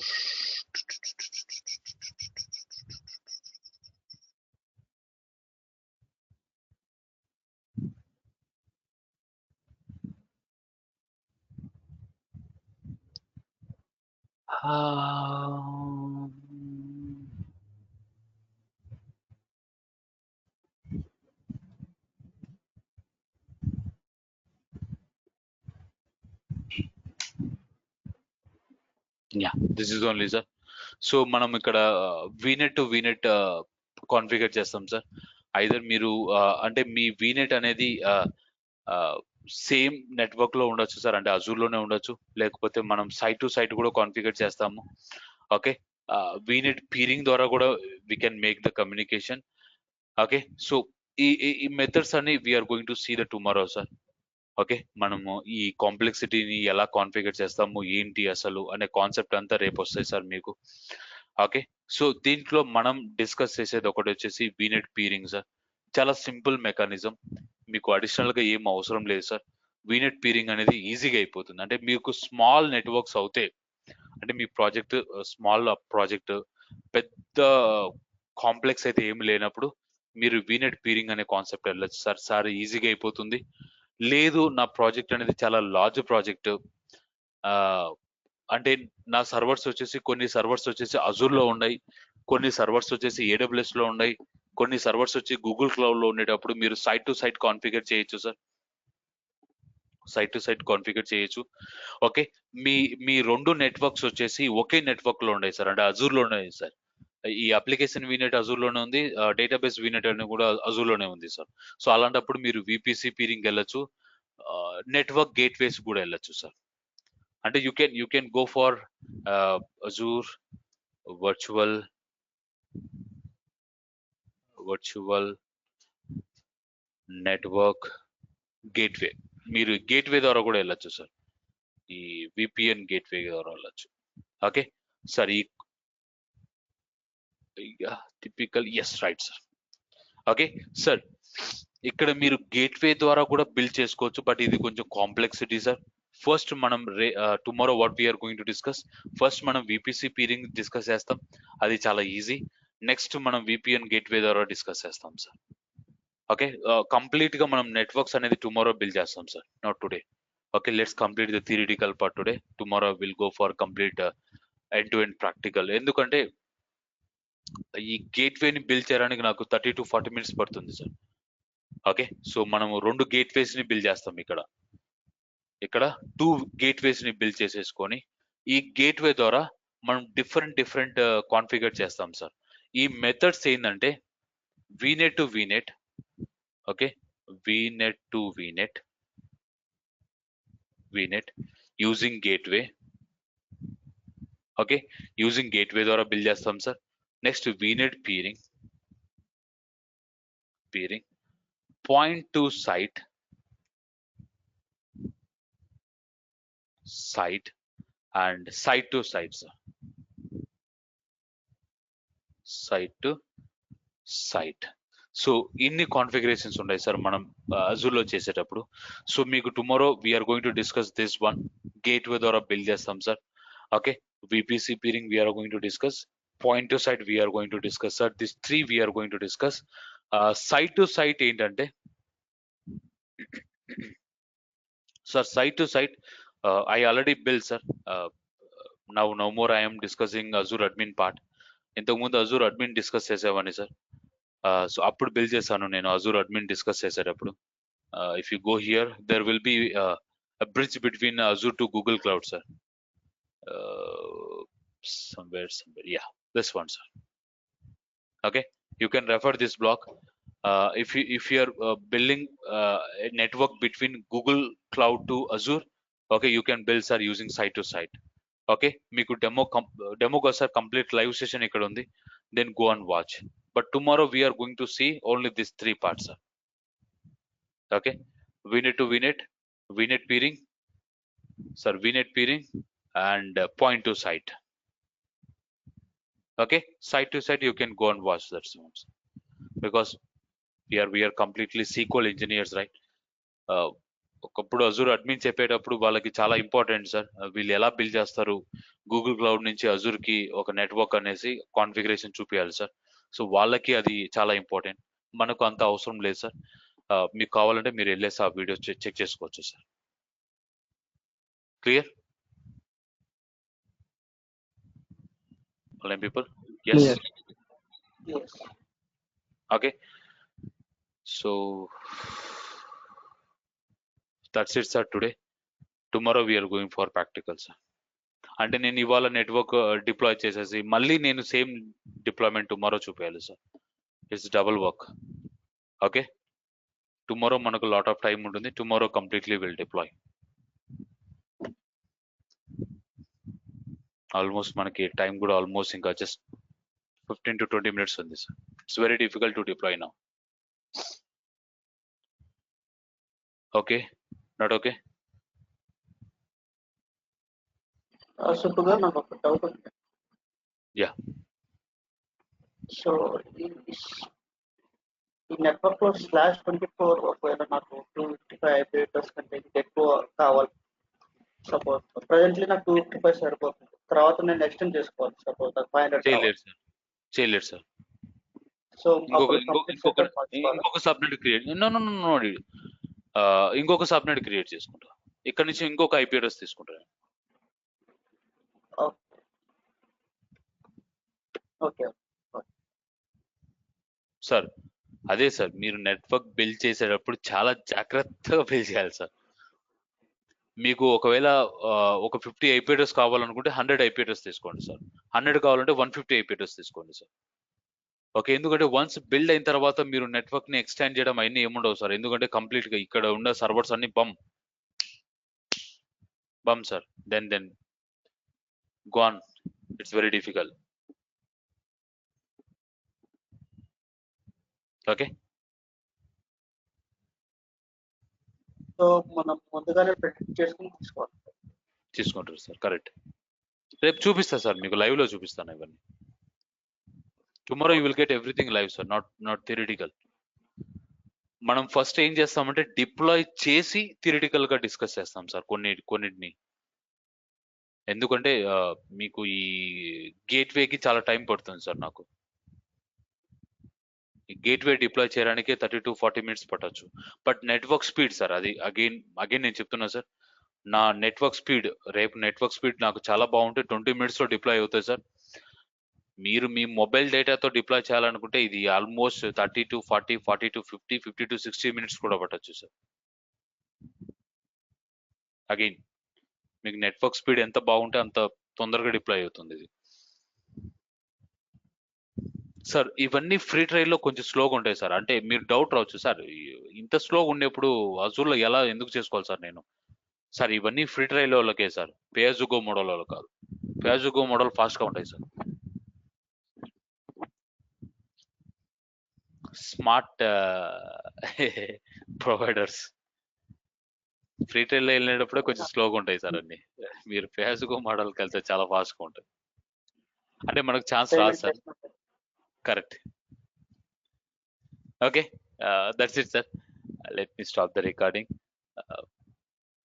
B: Yeah, this is only sir. So మనం ఇక్కడ VNet to VNet కాన్ఫిగర్ చేస్తాం sir. Either మీరు అంటే మీ VNet అనేది సేమ్ నెట్వర్క్ లో ఉండొచ్చు సార్, అంటే అజూర్ లోనే ఉండొచ్చు, లేకపోతే మనం సైట్ టు సైట్ కూడా కాన్ఫిగర్ చేస్తాము. ఓకే, VNet పీరింగ్ ద్వారా కూడా we can make the communication. Okay, so ఈ మెథడ్స్ అన్ని we're going to see the tomorrow sir. Okay, మనము ఈ కాంప్లెక్సిటీని ఎలా కాన్ఫిగర్ చేస్తాము, ఏంటి అసలు అనే కాన్సెప్ట్ అంతా రేపు వస్తాయి సార్ మీకు. ఓకే, సో దీంట్లో మనం డిస్కస్ చేసేది ఒకటి వచ్చేసి VNet పీరింగ్ సార్. చాలా సింపుల్ మెకానిజం, మీకు అడిషనల్ గా ఏం అవసరం లేదు సార్. VNet పీరింగ్ అనేది ఈజీగా అయిపోతుంది. అంటే మీకు స్మాల్ నెట్వర్క్స్ అవుతే అంటే మీ ప్రాజెక్ట్ స్మాల్ ప్రాజెక్ట్, పెద్ద కాంప్లెక్స్ అయితే ఏమి లేనప్పుడు మీరు వీనెట్ పీరింగ్ అనే కాన్సెప్ట్ వెళ్ళొచ్చు సార్. సార్ ఈజీగా అయిపోతుంది. లేదు నా ప్రాజెక్ట్ అనేది చాలా లార్జ్ ప్రాజెక్ట్, అంటే నా సర్వర్స్ వచ్చేసి కొన్ని సర్వర్స్ వచ్చేసి అజూర్ లో ఉన్నాయి, కొన్ని సర్వర్స్ వచ్చేసి AWS లో ఉన్నాయి, కొన్ని సర్వర్స్ వచ్చి గూగుల్ క్లౌడ్ లో ఉండేటప్పుడు మీరు సైట్ టు సైట్ కాన్ఫిగర్ చేయొచ్చు sir. Site to site configure చేయొచ్చు. ఓకే, మీ మీ రెండు నెట్వర్క్స్ వచ్చేసి ఒకే నెట్వర్క్ లో ఉన్నాయి సార్, అంటే అజూర్ లో ఉన్నాయి సార్. ఈ అప్లికేషన్ వీనెట్ అజూర్ లోనే ఉంది, డేటాబేస్ వీనెట్ అని కూడా అజూర్ లోనే ఉంది సార్. సో అలాంటప్పుడు మీరు VPC పీరింగ్ వెళ్ళొచ్చు, నెట్వర్క్ గేట్వేస్ కూడా వెళ్ళొచ్చు సార్. అంటే you can go for Azure virtual network gateway, మీరు గేట్వే ద్వారా కూడా వెళ్ళొచ్చు సార్. ఈ VPN గేట్వే ద్వారా వెళ్ళొచ్చు. ఓకే సార్, ఈ typical yes right sir. Okay sir, ఇక్కడ మీరు గేట్వే ద్వారా కూడా బిల్డ్ చేసుకోవచ్చు, బట్ ఇది కొంచెం కాంప్లెక్సిటీ సార్. ఫస్ట్ మనం tomorrow what we're going to discuss, first మనం VPC పీరింగ్ డిస్కస్ చేస్తాం, అది చాలా ఈజీ. నెక్స్ట్ మనం VPN గేట్వే ద్వారా డిస్కస్ చేస్తాం సార్. ఓకే, కంప్లీట్ గా మనం నెట్వర్క్స్ అనేది టుమారో బిల్డ్ చేస్తాం sir, not today. Okay, let's complete the theoretical part today. Tomorrow will go for complete end to end practical. ఎందుకంటే ఈ గేట్వేని బిల్డ్ చేయడానికి నాకు 30 to 40 minutes పడుతుంది సార్. ఓకే, సో మనము 2 గేట్వేస్ ని బిల్డ్ చేస్తాం. ఇక్కడ 2 గేట్వేస్ ని బిల్డ్ చేసేసుకొని ఈ గేట్వే ద్వారా మనం డిఫరెంట్ కాన్ఫిగర్ చేస్తాం సార్. ఈ మెథడ్స్ ఏంటంటే VNet to VNet, okay, VNet to VNet using gateway. Okay, using gateway ద్వారా బిల్డ్ చేస్తాం sir. Next VNet peering, point to site and site to site sir, site to site. So ఇన్ని configurations ఉన్నాయి sir మనం Azure లో చేసేటప్పుడు. So మీకు tomorrow we're going to discuss this one, gateway ద్వారా build చేస్తాం sir. Okay, VPC peering we are going to discuss, point to site we are going to discuss sir, these 3 we are going to discuss. Site to site ఏంటంటే sir, site to site I already built sir. Now no more I am discussing Azure admin part. ఇంతకు ముందు Azure admin discuss చేసేవాడిని sir. So అప్పుడు build చేశాను నేను Azure admin discuss చేసేటప్పుడు. If you go here there will be a bridge between Azure to Google Cloud sir. Somewhere, yeah, this one sir. Okay, you can refer this block. If you are building a network between Google Cloud to Azure, okay, you can build sir using site to site. Okay, మీకు demo గా sir complete live session ఇక్కడ ఉంది, then go and watch. But tomorrow we are going to see only these 3 parts sir. Okay, VNet to VNet peering sir, VNet peering and point to site. Okay, site to site you can go and watch that sounds, because we are completely SQL engineers, right? ఒకప్పుడు Azure admin చెప్పేటప్పుడు వాళ్ళకి చాలా important sir, వీళ్ళు ఎలా build చేస్తారు Google cloud నుంచి Azure కి ఒక నెట్వర్క్ అనేసి కాన్ఫిగరేషన్ చూపించాలి సార్. సో వాళ్ళకి అది చాలా ఇంపార్టెంట్, మనకు అంత అవసరం లేదు సార్. మీకు కావాలంటే మీరు వెళ్ళేసి ఆ వీడియోస్ చెక్ చేసుకోవచ్చు sir. Clear people? Yes.
C: Yes.
B: Okay, so that's it sir today. Tomorrow we are going for practical sir. అంటే నేను ఇవాళ నెట్వర్క్ డిప్లాయ్ చేసేసి మళ్ళీ నేను సేమ్ డిప్లాయ్మెంట్ టుమారో చూపించాలి sir. It's double work. Okay, tomorrow మనకు lot of time ఉంటుంది. Tomorrow completely will deploy. Almost మనకి టైం కూడా ఆల్మోస్ట్ ఇంకా జస్ట్ 15 to 20 minutes ఉంది sir. It's very difficult to deploy now. Okay, not okay?
F: సుబ్బుగా నాకు ఒక డౌట్ ఉంది.
B: యా,
F: సో ఈ నెట్వర్క్ లో /24 ఒకవేళ నాకు 255 కంటే ఎక్కువ కావాలి, సపోజ్ ప్రెసెంట్లీ నాకు 255 సరిపోతుంది. తర్వాత నేను ఎక్స్టెండ్ చేసుకోవాలి సపోజ్ 500
B: చేయలేరు సార్, చేయలేరు సార్.
F: సో
B: ఇంకొక
F: అప్పుడు
B: ఇంకొక
F: కంప్లీట్
B: ఇంకొక
F: సెటప్ మార్చుకోవాలి.
B: ఇంకొక సబ్నెట్ క్రియేట్ ఇంకొక సబ్నెట్ క్రియేట్ చేసుకుంటా. ఇక్కడ నుంచి ఇంకొక ఐపీ అడ్రస్ తీసుకుంటా.
F: ఓకే
B: సార్ అదే సార్, మీరు నెట్వర్క్ బిల్డ్ చేసేటప్పుడు చాలా జాగ్రత్తగా బిల్డ్ చేయాలి సార్. మీకు ఒకవేళ ఒక 50 ఐపీ అడ్రస్ కావాలనుకుంటే 100 ఐపీ అడ్రస్ తీసుకోండి సార్. 100 కావాలంటే 150 ఐపీ అడ్రస్ తీసుకోండి సార్. ఓకే, ఎందుకంటే వన్స్ బిల్డ్ అయిన తర్వాత మీరు నెట్వర్క్ ని ఎక్స్టెండ్ చేయడం అవన్నీ ఏముండవు సార్. ఎందుకంటే కంప్లీట్ గా ఇక్కడ ఉన్న సర్వర్స్ అన్ని boom sir. Then gone. It's very difficult. Okay,
F: so మనం ముందుగానే ప్రిడిక్ట్ చేసుకుని
B: తీసుకుంటారు సార్. కరెక్ట్. రేపు చూపిస్తా సార్, మీకు లైవ్ లో చూపిస్తాను ఇవన్నీ. Tomorrow you will get everything live sir, not theoretical. మనం ఫస్ట్ ఏం చేస్తామంటే డిప్లాయ్ చేసి థియరిటికల్ గా డిస్కస్ చేస్తాం సార్ కొన్నిటిని. ఎందుకంటే మీకు ఈ గేట్వేకి చాలా టైం పడుతుంది సార్. నాకు ఈ గేట్వే డిప్లాయ్ చేయడానికి 30 to 40 minutes పట్టచ్చు. బట్ నెట్వర్క్ స్పీడ్ సార్, అది అగైన్ నేను చెప్తున్నా సార్, నా నెట్వర్క్ స్పీడ్ నాకు చాలా బాగుంటే 20 minutes లో డిప్లాయ్ అవుతాయి సార్. మీరు మీ మొబైల్ డేటాతో డిప్లాయ్ చేయాలనుకుంటే ఇది almost 30 to 40, 40 to 50, 50 to 60 minutes కూడా పట్టచ్చు సార్. అగైన్ మీకు నెట్వర్క్ స్పీడ్ ఎంత బాగుంటే అంత తొందరగా డిప్లాయ్ అవుతుంది ఇది సార్. ఇవన్నీ ఫ్రీ ట్రయల్లో కొంచెం స్లోగా ఉంటాయి సార్. అంటే మీరు డౌట్ రావచ్చు సార్, ఇంత స్లోగా ఉండేప్పుడు అజూర్లో ఎందుకు చేసుకోవాలి సార్ నేను? సార్ ఇవన్నీ ఫ్రీ ట్రయల్ వాళ్ళకే సార్, పేజుగో మోడల్ వాళ్ళు కాదు. పేజుగో మోడల్ ఫాస్ట్గా ఉంటాయి సార్. స్మార్ట్ ప్రొవైడర్స్ ఫ్రీ ట్రయల్లో వెళ్ళినప్పుడే కొంచెం స్లోగా ఉంటాయి సార్ అన్ని. మీరు పేజుగో మోడల్కి వెళ్తే చాలా ఫాస్ట్గా ఉంటాయి. అంటే మనకు ఛాన్స్ రాదు sir. Correct. Okay, that's it sir. Let me stop the recording.